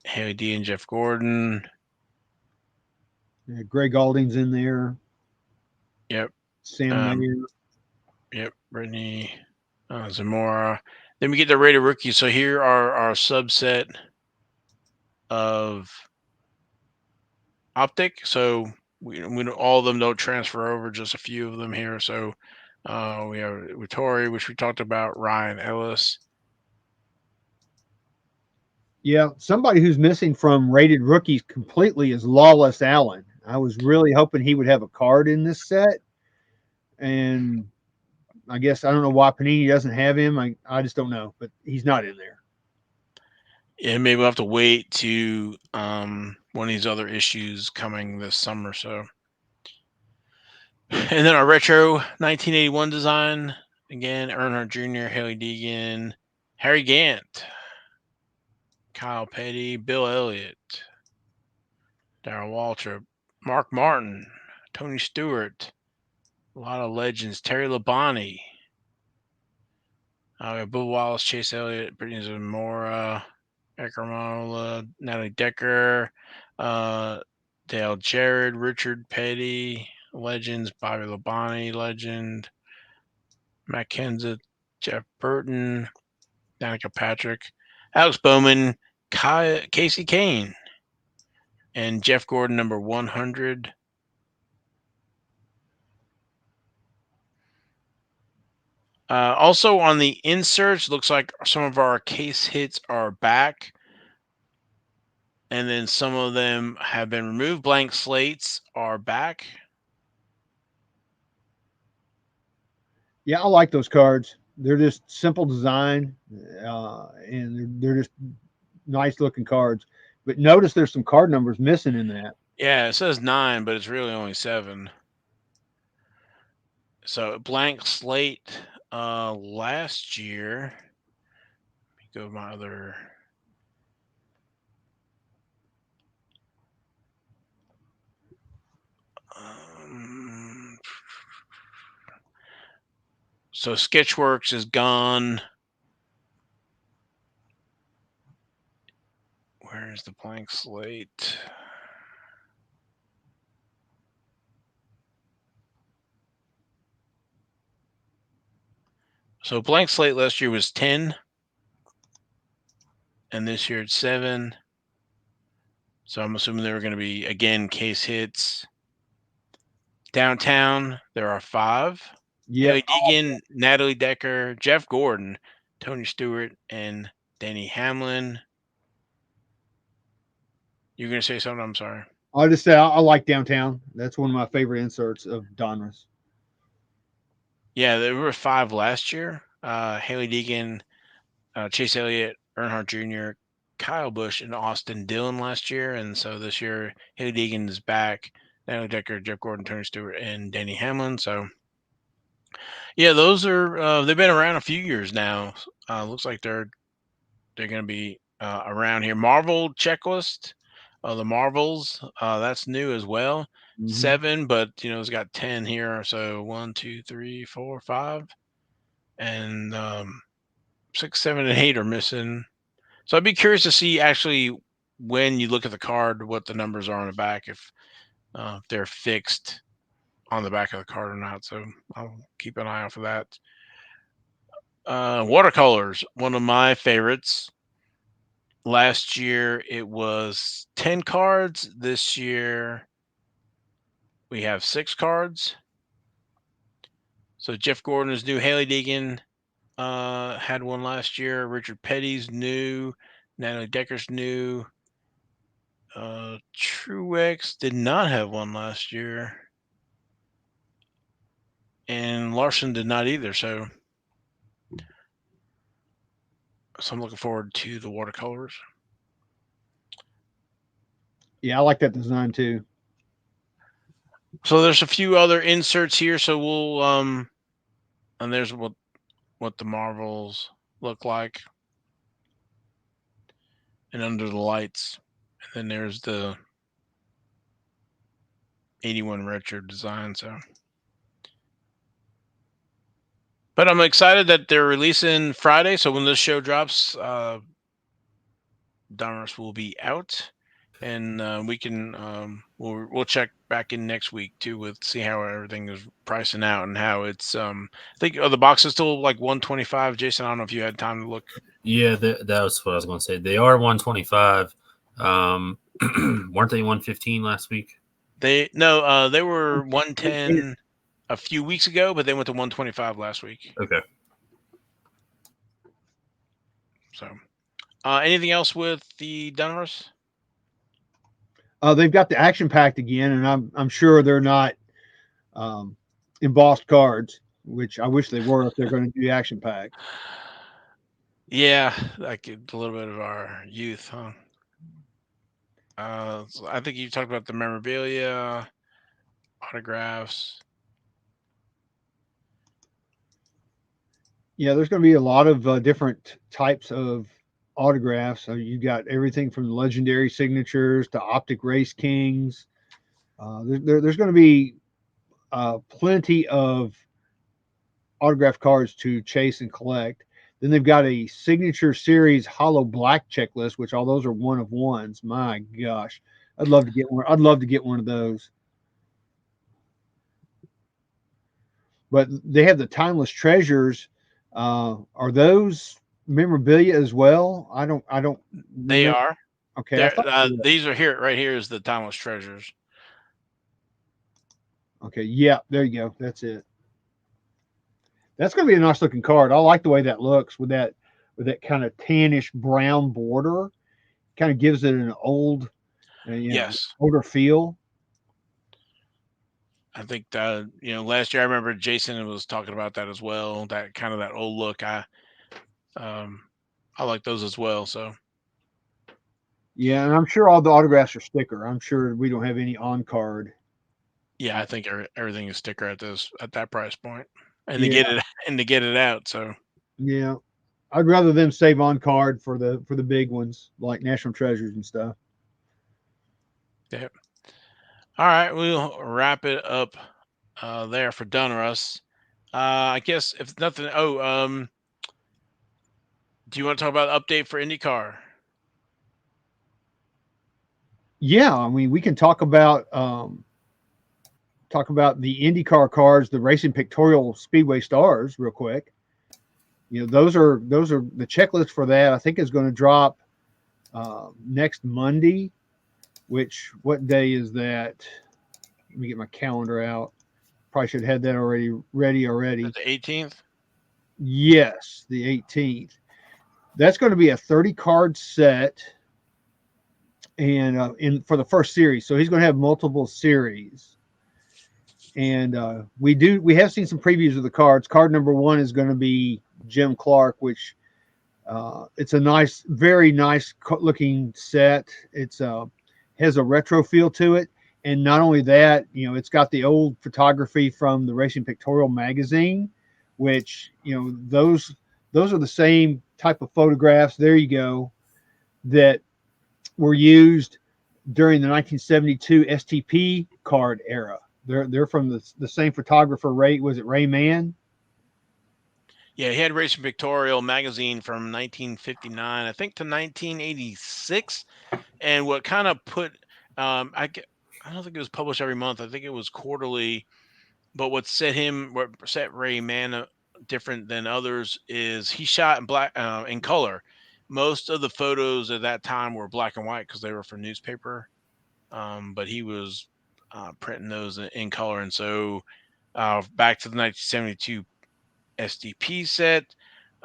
Haley D and Jeff Gordon. Greg Alding's in there. Yep. Sam Mayer. Yep. Brittany Zamora. Then we get the rated rookies. So here are our subset of Optic. So we all of them don't transfer over, just a few of them here. So we have Vittori, which we talked about, Ryan Ellis. Yeah, somebody who's missing from rated rookies completely is Lawless Allen. I was really hoping he would have a card in this set, and I guess I don't know why Panini doesn't have him. I just don't know, but he's not in there. Yeah, maybe we'll have to wait to one of these other issues coming this summer. So, and then our retro 1981 design again: Earnhardt Jr., Haley Deegan, Harry Gant, Kyle Petty, Bill Elliott, Darrell Waltrip, Mark Martin, Tony Stewart, a lot of legends, Terry Labonte, Bill Wallace, Chase Elliott, Brittany Zamora, Ekram, Natalie Decker, Dale Jarrett, Richard Petty, legends, Bobby Labonte, legend, Matt Kenseth, Jeff Burton, Danica Patrick, Alex Bowman, Casey Kane, and Jeff Gordon, number 100. Also on the inserts, looks like some of our case hits are back, and then some of them have been removed. Blank slates are back. Yeah, I like those cards. They're just simple design, and they're just nice looking cards. But notice there's some card numbers missing in that. Yeah, it says 9, but it's really only 7. So blank slate last year. Let me go to my other. So Sketchworks is gone. Where's the blank slate? So blank slate last year was 10, and this year it's 7. So I'm assuming there are going to be, again, case hits. Downtown, there are 5. Yeah, Haley Deegan, Natalie Decker, Jeff Gordon, Tony Stewart, and Denny Hamlin. You're gonna say something? I'm sorry. I'll just say I like Downtown. That's one of my favorite inserts of Donruss. Yeah, there were 5 last year. Haley Deegan, Chase Elliott, Earnhardt Jr., Kyle Busch, and Austin Dillon last year, and so this year Haley Deegan is back. Natalie Decker, Jeff Gordon, Tony Stewart, and Danny Hamlin. So yeah, those are they've been around a few years now. Looks like they're going to be around here. Marvel checklist, the Marvels, that's new as well. Mm-hmm. 7, but it's got 10 here. So 1, 2, 3, 4, 5, and 6, 7, and 8 are missing. So I'd be curious to see actually when you look at the card what the numbers are on the back, if they're fixed on the back of the card or not. So I'll keep an eye out for that. Watercolors, one of my favorites. Last year it was 10 cards. This year we have 6 cards. So Jeff Gordon is new. Haley Deegan had one last year. Richard Petty's new. Natalie Decker's new. Truex did not have one last year. And Larson did not either. So I'm looking forward to the watercolors. Yeah, I like that design too. So there's a few other inserts here. So we'll and there's what the Marvels look like. And under the lights. And then there's the 81 retro design. So, but I'm excited that they're releasing Friday. So when this show drops, Donruss will be out, and we can we'll check back in next week too with see how everything is pricing out and how it's I think the box is still like 125. Jason, I don't know if you had time to look. Yeah, that was what I was going to say. They are 125. Weren't they 115 last week? They were 110 a few weeks ago, but they went to 125 last week. Okay. So, anything else with the Donruss? They've got the action packed again, and I'm sure they're not embossed cards, which I wish they were if they're going to do action pack. Yeah, like a little bit of our youth, huh? So I think you talked about the memorabilia, autographs. Yeah, there's going to be a lot of different types of autographs. So you got everything from legendary signatures to optic race kings. There's going to be plenty of autograph cards to chase and collect. Then they've got a signature series hollow black checklist, which all those are one of ones. My gosh, I'd love to get one. I'd love to get one of those. But they have the timeless treasures. Are those memorabilia as well? I don't. They remember. are. Okay. These are here. Right here is the timeless treasures. Okay. Yeah. There you go. That's it. That's going to be a nice looking card. I like the way that looks with that kind of tannish brown border. Kind of gives it an old, Yes, older feel. I think that last year I remember Jason was talking about that as well. That kind of that old look. I like those as well. So Yeah, and I'm sure all the autographs are sticker. I'm sure we don't have any on card. yeah, I think everything is sticker at that price point, and Yeah. to get it out. So Yeah, I'd rather them save on card for the big ones like National Treasures and stuff. yeah. All right, we'll wrap it up there for Donruss. I guess if nothing. Do you want to talk about update for IndyCar? Yeah, I mean we can talk about the IndyCar cars, the Racing Pictorial Speedway Stars, real quick. Those are the checklist for that. I think is going to drop next Monday. What day is that? Let me get my calendar out. Probably should have had that ready already. The 18th. Yes, the 18th. That's going to be a 30 card set, and in for the first series. So he's going to have multiple series. And we have seen some previews of the cards. Card number 1 is going to be Jim Clark, which it's a nice, very nice looking set. It's has a retro feel to it, and not only that, it's got the old photography from the Racing Pictorial magazine, which those are the same type of photographs. There you go, that were used during the 1972 STP card era. They're from the same photographer, Ray. Was it Ray Mann? Yeah, he had Racing Pictorial magazine from 1959, I think, to 1986. And what kind of put, I don't think it was published every month. I think it was quarterly. But what set Ray Mann different than others is he shot in in color. Most of the photos at that time were black and white because they were for newspaper. But he was printing those in color, and so back to the 1972 SDP set.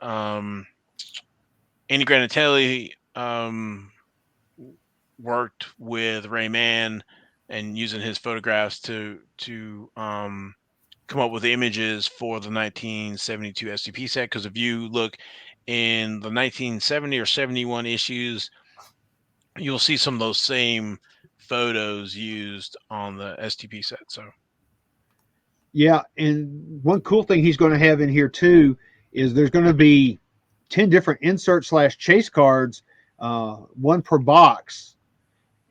Um, Andy Granatelli worked with Ray Mann and using his photographs to come up with the images for the 1972 SDP set. Because if you look in the 1970 or 71 issues, you'll see some of those same photos used on the STP set. So Yeah, and one cool thing he's going to have in here too is there's going to be 10 different insert / chase cards, one per box,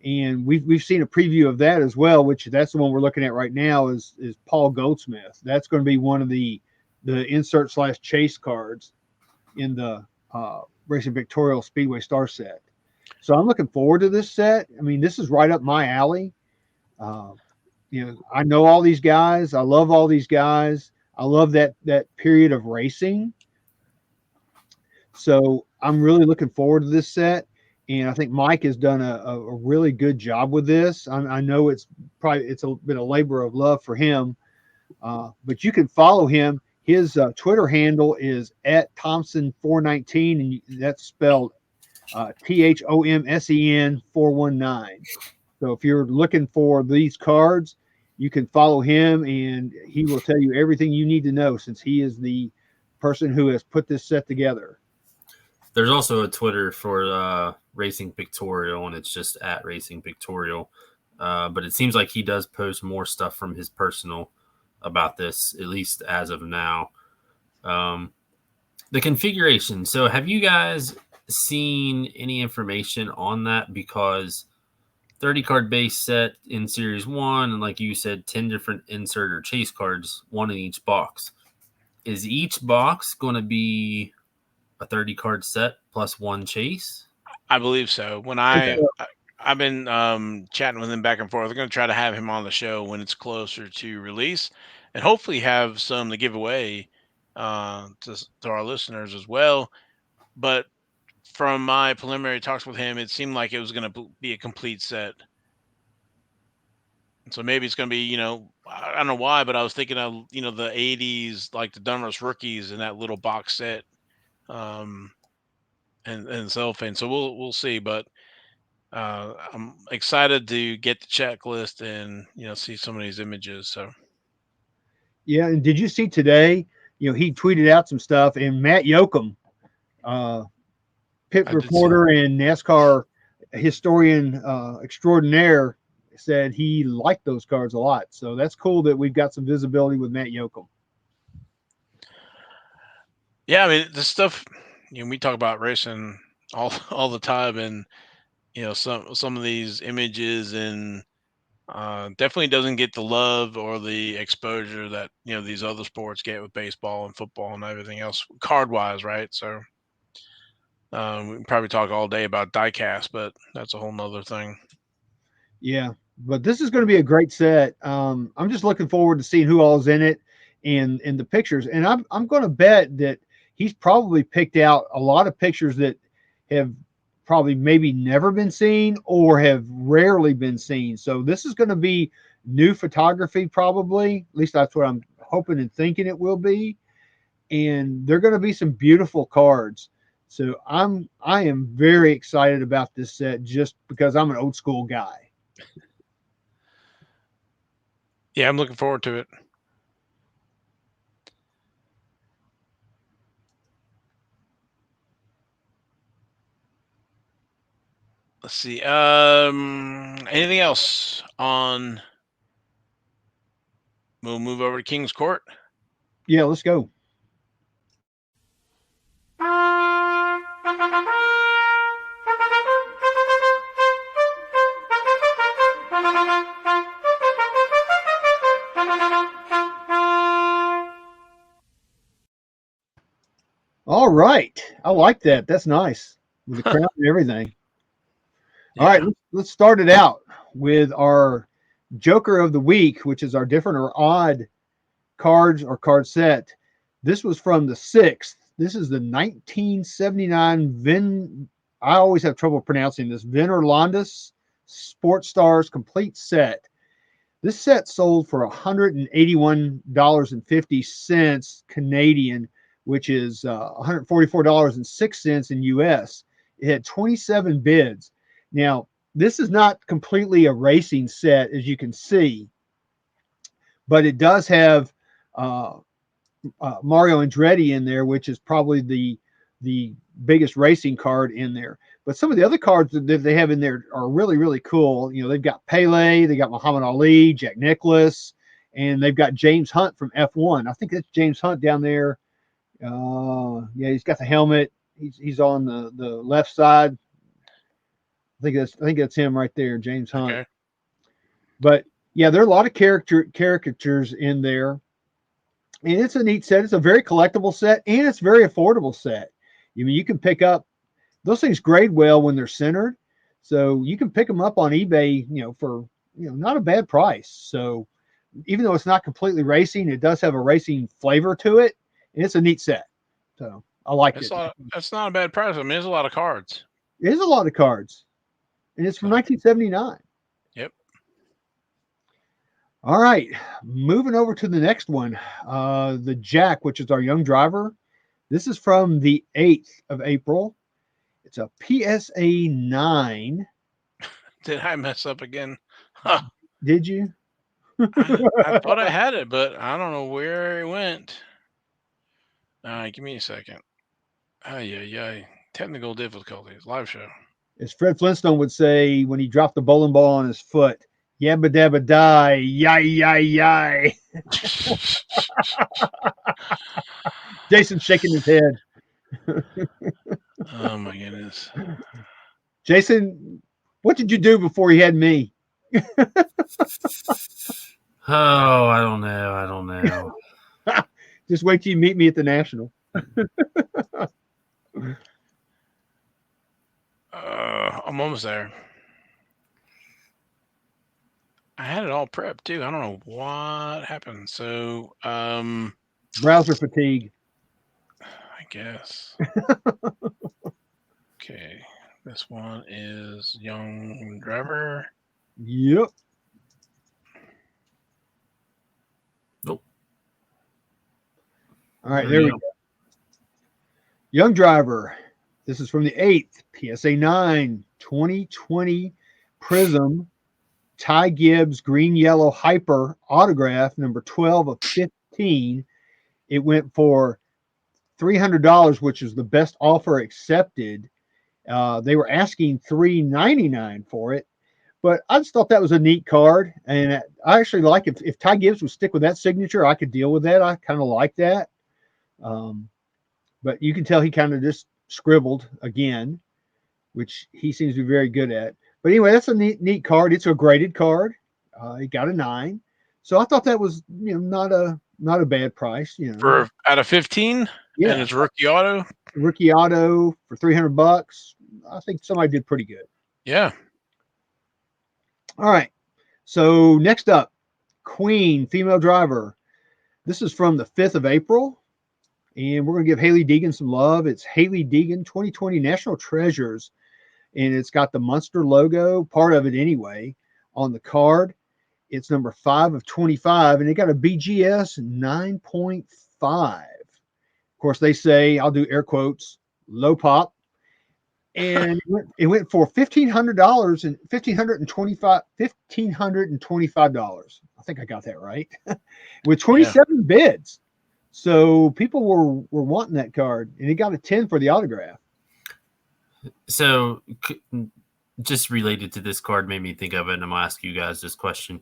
and we've seen a preview of that as well, which that's the one we're looking at right now is Paul Goldsmith. That's going to be one of the insert / chase cards in the Racing Pictorial Speedway Star set. So I'm looking forward to this set. I mean, this is right up my alley. I know all these guys. I love all these guys. I love that period of racing. So I'm really looking forward to this set. And I think Mike has done a really good job with this. I know it's been a labor of love for him, but you can follow him. His Twitter handle is @Thompson419, and that's spelled THOMSEN 419. So if you're looking for these cards, you can follow him, and he will tell you everything you need to know, since he is the person who has put this set together. There's also a Twitter for Racing Pictorial, and it's just @Racing Pictorial. But it seems like he does post more stuff from his personal about this, at least as of now. The configuration. So have you guys seen any information on that? Because 30 card base set in Series 1, and like you said, 10 different insert or chase cards, one in each box. Is each box going to be a 30 card set plus one chase? I believe so. When I've been chatting with him back and forth, we're going to try to have him on the show when it's closer to release, and hopefully have some to give away to our listeners as well. But from my preliminary talks with him, it seemed like it was going to be a complete set. So maybe it's going to be, I don't know why, but I was thinking of, the 80s, like the Donruss rookies in that little box set, and cellophane. So we'll see. But I'm excited to get the checklist and, see some of these images. So. Yeah. And did you see today, he tweeted out some stuff, and Matt Yoakum, pit reporter and NASCAR historian extraordinaire, said he liked those cards a lot. So that's cool that we've got some visibility with Matt Yoakum. Yeah, I mean, this stuff, we talk about racing all the time, and some of these images, and definitely doesn't get the love or the exposure that these other sports get with baseball and football and everything else, card wise, right? So we can probably talk all day about diecast, but that's a whole nother thing. Yeah, but this is going to be a great set. I'm just looking forward to seeing who all's in it and the pictures. And I'm going to bet that he's probably picked out a lot of pictures that have probably maybe never been seen or have rarely been seen. So this is going to be new photography, probably. At least that's what I'm hoping and thinking it will be. And they're going to be some beautiful cards. So I am very excited about this set just because I'm an old school guy. Yeah, I'm looking forward to it. Let's see. Anything else on? We'll move over to King's Court. Yeah, let's go. All right. I like that. That's nice with the crown and everything. All right, Yeah. let's start it out with our Joker of the Week, which is our different or odd cards or card set. This was from the 6th. This is the 1979 Vin. I always have trouble pronouncing this. Vin Orlandis Sports Stars complete set. This set sold for $181.50 Canadian, which is $144.06 in US. It had 27 bids. Now, this is not completely a racing set, as you can see, but it does have Mario Andretti in there, which is probably the biggest racing card in there. But some of the other cards that they have in there are really, really cool. You know, they've got Pele, they got Muhammad Ali, Jack Nicklaus, and they've got James Hunt from F1. I think that's James Hunt down there. Yeah, he's got the helmet. He's on the left side. I think that's him right there, James Hunt. Okay. But yeah, there are a lot of caricatures in there. And it's a neat set. It's a very collectible set, and it's a very affordable set. I mean, you can pick up those things grade well when they're centered, so you can pick them up on eBay, for not a bad price. So even though it's not completely racing, it does have a racing flavor to it, and it's a neat set. So I like it. That's not a bad price. I mean, there's a lot of cards. It is a lot of cards, and it's from 1979. Yep. All right, moving over to the next one, the Jack, which is our young driver. This is from the 8th of April. It's a PSA 9. Did I mess up again? Huh. Did you? I thought I had it, but I don't know where it went. Give me a second. Yeah. Technical difficulties. Live show. As Fred Flintstone would say when he dropped the bowling ball on his foot, yabba dabba die, yai yai yai. Jason's shaking his head. Oh my goodness. Jason, what did you do before you had me? Oh, I don't know. Just wait till you meet me at the National. I'm almost there. I had it all prepped too. I don't know what happened. So, Browser fatigue. I guess. Okay, this one is young driver. Yep. Nope. All right, there we go. Young driver. This is from the 8th, PSA 9, 2020 Prism, Ty Gibbs, green, yellow, hyper autograph, number 12 of 15. It went for $300, which is the best offer accepted. They were asking $399 for it, but I just thought that was a neat card. And I actually like it. If Ty Gibbs would stick with that signature, I could deal with that. I kind of like that. But you can tell he kind of just scribbled again, which he seems to be very good at. But anyway, that's a neat card. It's a graded card. It got a 9, so I thought that was not a bad price. For out of 15. Yeah, and it's rookie auto. Rookie auto for $300. I think somebody did pretty good. Yeah. All right. So next up, Queen female driver. This is from the 5th of April. And we're going to give Haley Deegan some love. It's Haley Deegan 2020 National Treasures. And it's got the Munster logo, part of it anyway, on the card. It's number 5 of 25. And it got a BGS 9.5. Of course, they say, I'll do air quotes, low pop. and it went for $1,500 and $1,525. I think I got that right. With Yeah. 27 bids. So people were wanting that card, and he got a 10 for the autograph. So, just related to this card made me think of it, and I'm gonna ask you guys this question: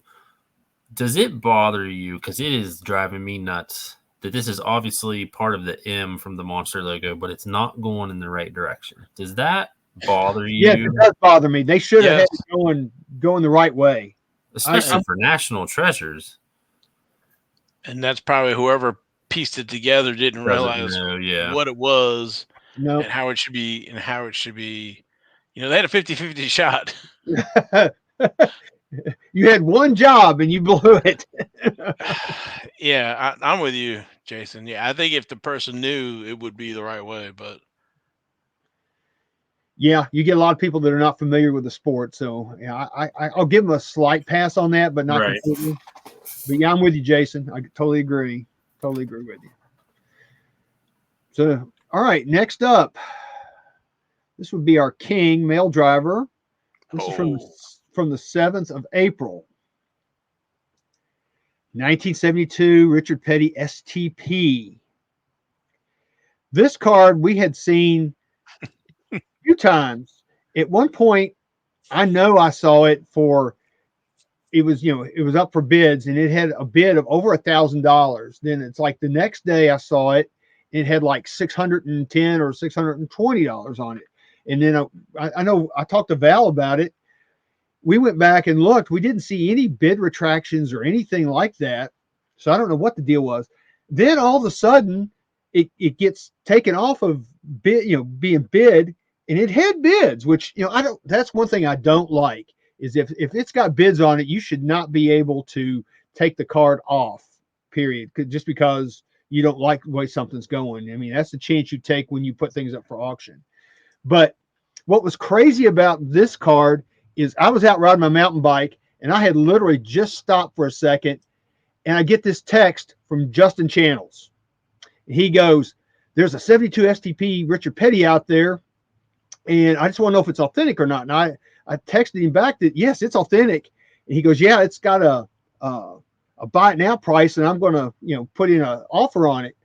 does it bother you? Because it is driving me nuts that this is obviously part of the M from the Monster logo, but it's not going in the right direction. Does that bother Yes, it you? does bother me. They should have Yes. had it going the right way. Especially I'm for national treasures. And that's probably whoever pieced it together didn't Doesn't realize know, yeah. what it was no. and how it should be and how it should be. They had a 50-50 shot. You had one job and you blew it. Yeah, I'm with you, Jason. Yeah, I think if the person knew, it would be the right way. But Yeah, you get a lot of people that are not familiar with the sport. So yeah, I'll give them a slight pass on that, but not Right. completely. But yeah, I'm with you, Jason. I totally agree. Totally agree with you. So all right, next up, this would be our King mail driver. This is from the 7th of April, 1972, Richard Petty STP. This card we had seen a few times. At one point, I know I saw it for it was up for bids, and it had a bid of over $1,000. Then it's like the next day I saw it, it had like $610 or $620 on it. And then I know I talked to Val about it. We went back and looked. We didn't see any bid retractions or anything like that. So I don't know what the deal was. Then all of a sudden, it gets taken off of bid, being bid, and it had bids, which I don't. That's one thing I don't like is if it's got bids on it, you should not be able to take the card off. Period. Just because you don't like the way something's going. I mean, that's the chance you take when you put things up for auction. But what was crazy about this card is I was out riding my mountain bike, and I had literally just stopped for a second, and I get this text from Justin Channels. He goes, "There's a 72 STP Richard Petty out there, and I just want to know if it's authentic or not." And I texted him back that yes, it's authentic. And he goes, "Yeah, it's got a buy it now price, and I'm going to put in an offer on it."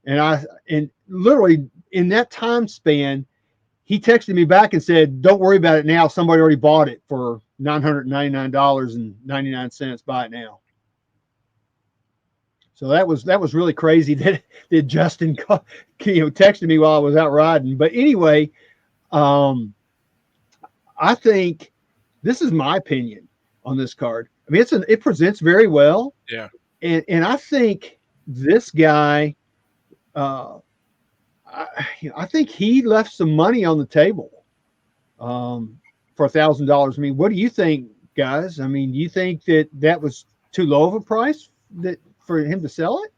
And literally in that time span, he texted me back and said, "Don't worry about it now. Somebody already bought it for $999.99. Buy it now." So that was really crazy that Justin texted me while I was out riding. But anyway, I think this is my opinion on this card. I mean, it presents very well. yeah, And I think this guy, I think he left some money on the table for $1,000. I mean, what do you think, guys? I mean, do you think that was too low of a price for him to sell it?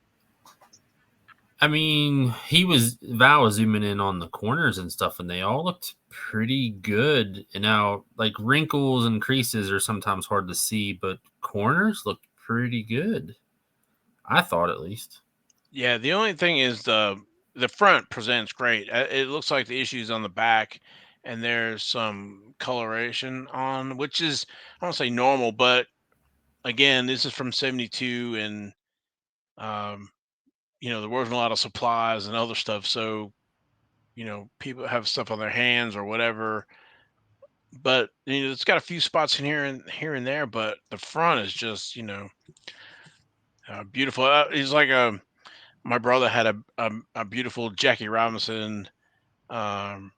I mean, Val was zooming in on the corners and stuff, and they all looked pretty good. And now, like, wrinkles and creases are sometimes hard to see, but corners look pretty good. I thought, at least. yeah. The only thing is the front presents great. It looks like the issues on the back, and there's some coloration on, which is I don't say normal, but again, this is from '72, and um, there wasn't a lot of supplies and other stuff, so people have stuff on their hands or whatever. But it's got a few spots in here and there, but the front is just beautiful. It's like my brother had a beautiful Jackie Robinson, um,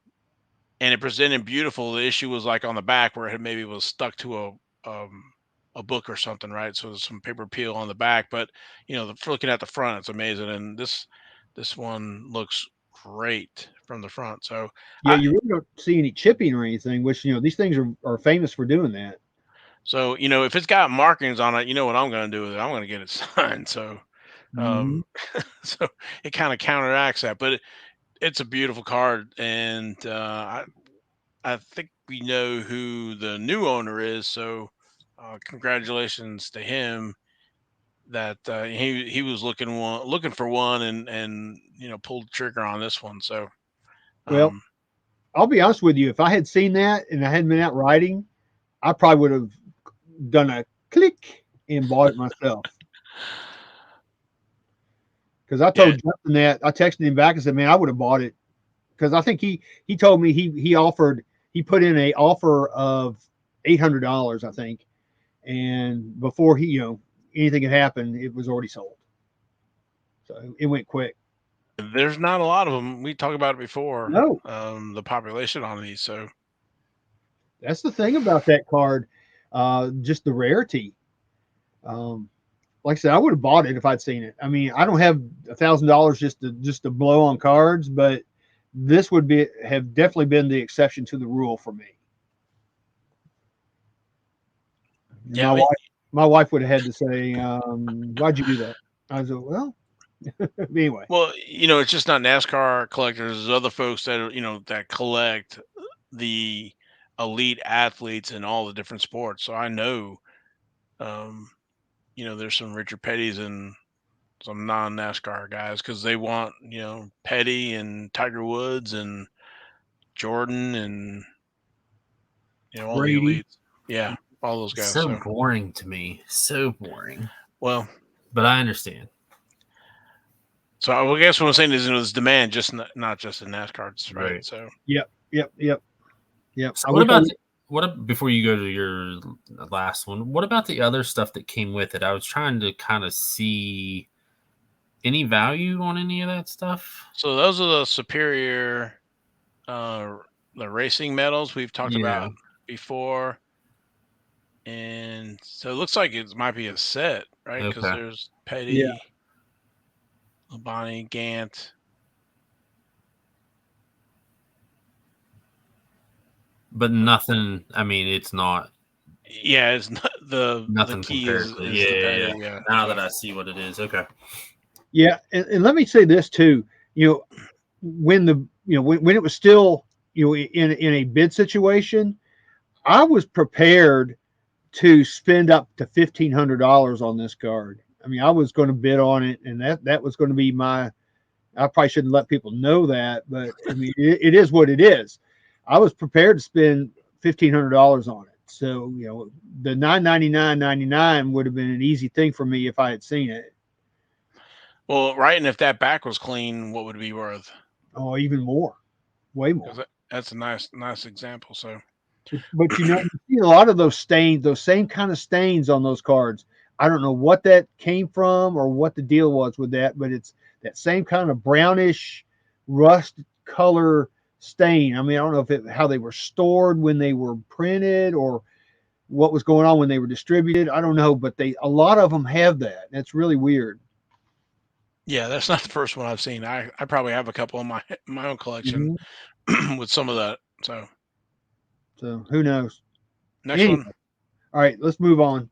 and it presented beautiful. The issue was like on the back where it maybe was stuck to a book or something, right? So there's some paper peel on the back, but looking at the front, it's amazing, and this one looks great from the front. So Yeah, you really don't see any chipping or anything, which these things are famous for doing that. if it's got markings on it, you know what I'm going to do with it? I'm going to get it signed. So, Mm-hmm. um, so it kind of counteracts that, but it's a beautiful card, and I think we know who the new owner is. So, congratulations to him. That he was looking for one, and pulled the trigger on this one. So, Well, um, I'll be honest with you. If I had seen that and I hadn't been out riding, I probably would have done a click and bought it myself. Because I Yeah, told Justin that I texted him back and said, "Man, I would have bought it." Because I think he told me he put in a offer of $800, I think, and before anything had happened, it was already sold. So it went quick. there's not a lot of them. We talked about it before. No, The population on these. So that's the thing about that card, just the rarity. Um, like I said, I would have bought it if I'd seen it. I mean, I don't have $1,000 just to blow on cards, but this would have definitely been the exception to the rule for me. And yeah, my wife would have had to say, "Why'd you do that?" I was like, "Well, anyway." well, it's just not NASCAR collectors. There's other folks that that collect the elite athletes in all the different sports. So I know, um, there's some Richard Petty's and some non NASCAR guys because they want Petty and Tiger Woods and Jordan and all the Brady. elites. Yeah, all those It's guys. so So boring to me. So boring. well, But I understand. so I guess what I'm saying is there's demand, just not just in NASCAR, right? Right. So Yep, yep, yep, yep. So I what wish I about would. before you go to your last one? What about the other stuff that came with it? I was trying to kind of see any value on any of that stuff. so those are the superior, uh, the racing medals we've talked Yeah. about before. And so it looks like it might be a set, right? Because Okay. there's Yeah, Petty, Labonte, Gant. But nothing. I mean, it's not Yeah, it's not, the nothing key compared to. is the Yeah. Petty. Yeah. Now So that I see what it is, okay. yeah. And let me say this too. You know, when it was still in a bid situation, I was prepared to spend up to $1,500 on this card. I mean, I was going to bid on it, and that was going to be my. I probably shouldn't let people know that, but I mean, it is what it is. I was prepared to spend $1,500 on it. So the $999.99 would have been an easy thing for me if I had seen it. well, right, and if that back was clean, what would it be worth? Oh, even more, way more. Because that's a nice example. So But you see a lot of those stains, those same kind of stains on those cards. I don't know what that came from or what the deal was with that, but it's that same kind of brownish rust color stain. I mean, I don't know how they were stored when they were printed or what was going on when they were distributed. I don't know, but a lot of them have that. That's really weird. yeah, that's not the first one I've seen. I probably have a couple in my own collection Mhm. with some of that. So So who knows? next Anyway, one. all right, let's move on.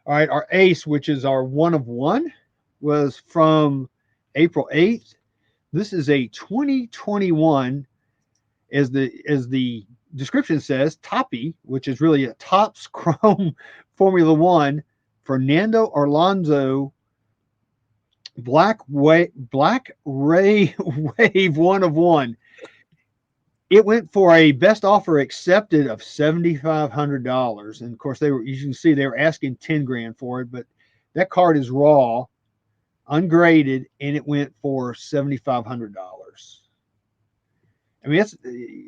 All right, our ace, which is our one of one, was from April 8th. This is a 2021, as the description says, Toppy, which is really a Topps Chrome Formula One, Fernando Alonso Black Ray Wave one of one. It went for a best offer accepted of $7,500, and of course you can see they were asking 10 grand for it, but that card is raw, ungraded, and it went for $7,500. I mean,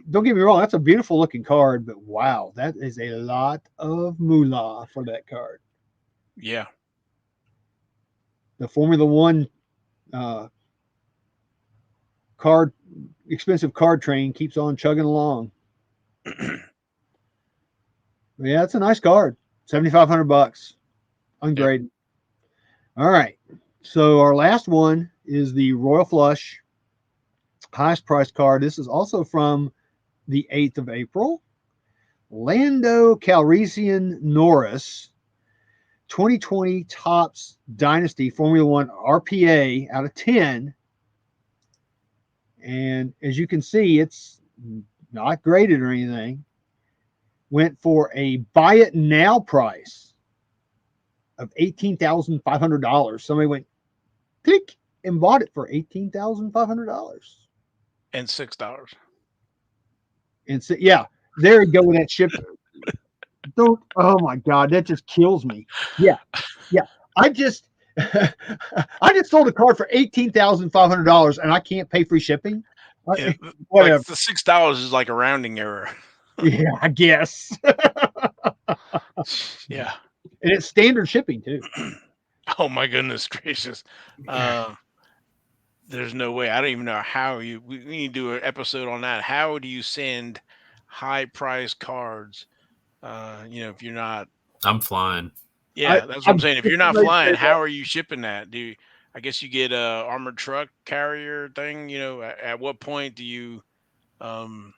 don't get me wrong, that's a beautiful looking card, but wow, that is a lot of moolah for that card. Yeah. The Formula One uh, card, expensive card train keeps on chugging along. But yeah, it's a nice card, $7,500, Yep. ungraded. All right, so our last one is the Royal Flush, highest price card. This is also from the 8th of April. Lando Calrissian Norris, 2020 Topps Dynasty Formula One RPA out of 10. And as you can see, it's not graded or anything. Went for a buy it now price of $18,500. Somebody went click and bought it for $18,500. And $6. And so, yeah, there you go with that ship. Don't. Oh my God, that just kills me. Yeah, yeah. I just, I just sold a car for $18,500, and I can't pay free shipping. Yeah, like Whatever. the $6 is like a rounding error. Yeah, I guess. Yeah. And it's standard shipping too. Oh my goodness gracious. Uh, there's no way. I don't even know how we need to do an episode on that. How do you send high price cards? If you're not, I'm flying. I, yeah, that's what I'm I'm saying. If just you're not ready to say flying, that. how are you shipping that? I guess you get a armored truck carrier thing, at what point do you, um,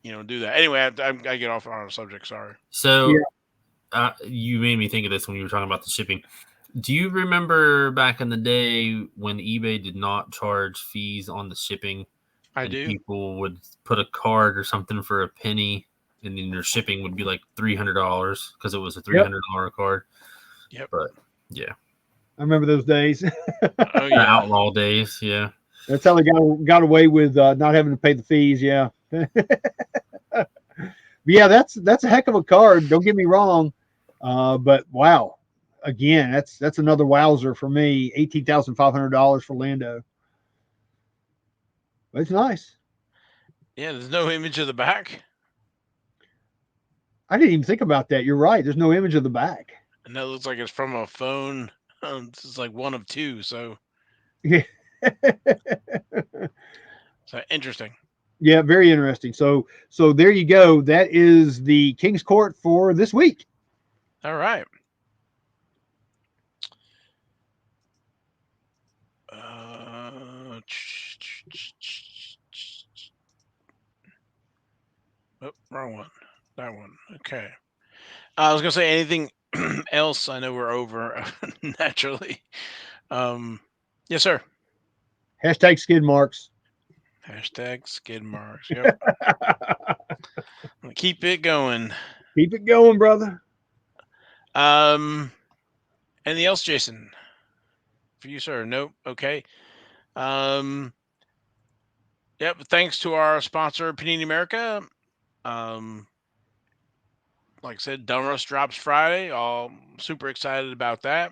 do that? Anyway, I get off on our subject. Sorry. Yeah, So you made me think of this when you were talking about the shipping. Do you remember back in the day when eBay did not charge fees on the shipping, I and do. people would put a card or something for a penny, and then your shipping would be like $300 because it was a yep. $300 card? Yep. But yeah, I remember those days. Oh the yeah. outlaw days. Yeah, That's how they got away with not having to pay the fees. Yeah, yeah. That's a heck of a card. Don't get me wrong, but wow, again, that's another wowzer for me. $18,500 for Lando. But it's nice. Yeah. There's no image of the back, I didn't even think about that. You're right. There's no image of the back. and that looks like it's from a phone. This is like one of two. Yeah. So interesting. Yeah, very interesting. So there you go. That is the King's Court for this week. All right. Uh, oh, wrong one. That one. Okay. I was gonna say anything else. I know we're over naturally. Um, yes, sir. Hashtag skid marks. Hashtag skid marks. Yep. Keep it going. Keep it going, brother. Um, anything else, Jason? For you, sir? Nope. Okay. Um, yep. Thanks to our sponsor, Panini America. Um, like I said, Donruss drops Friday. All super excited about that.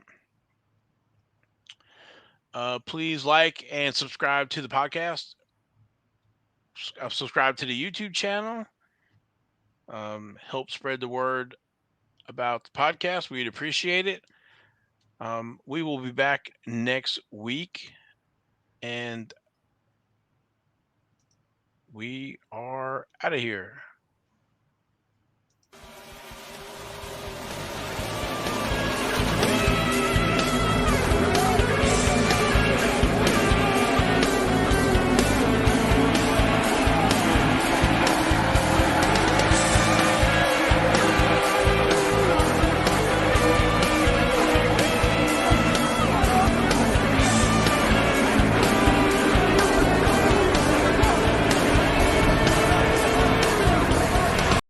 Please like and subscribe to the podcast. Subscribe to the YouTube channel. Help spread the word about the podcast. We'd appreciate it. We will be back next week, and we are out of here.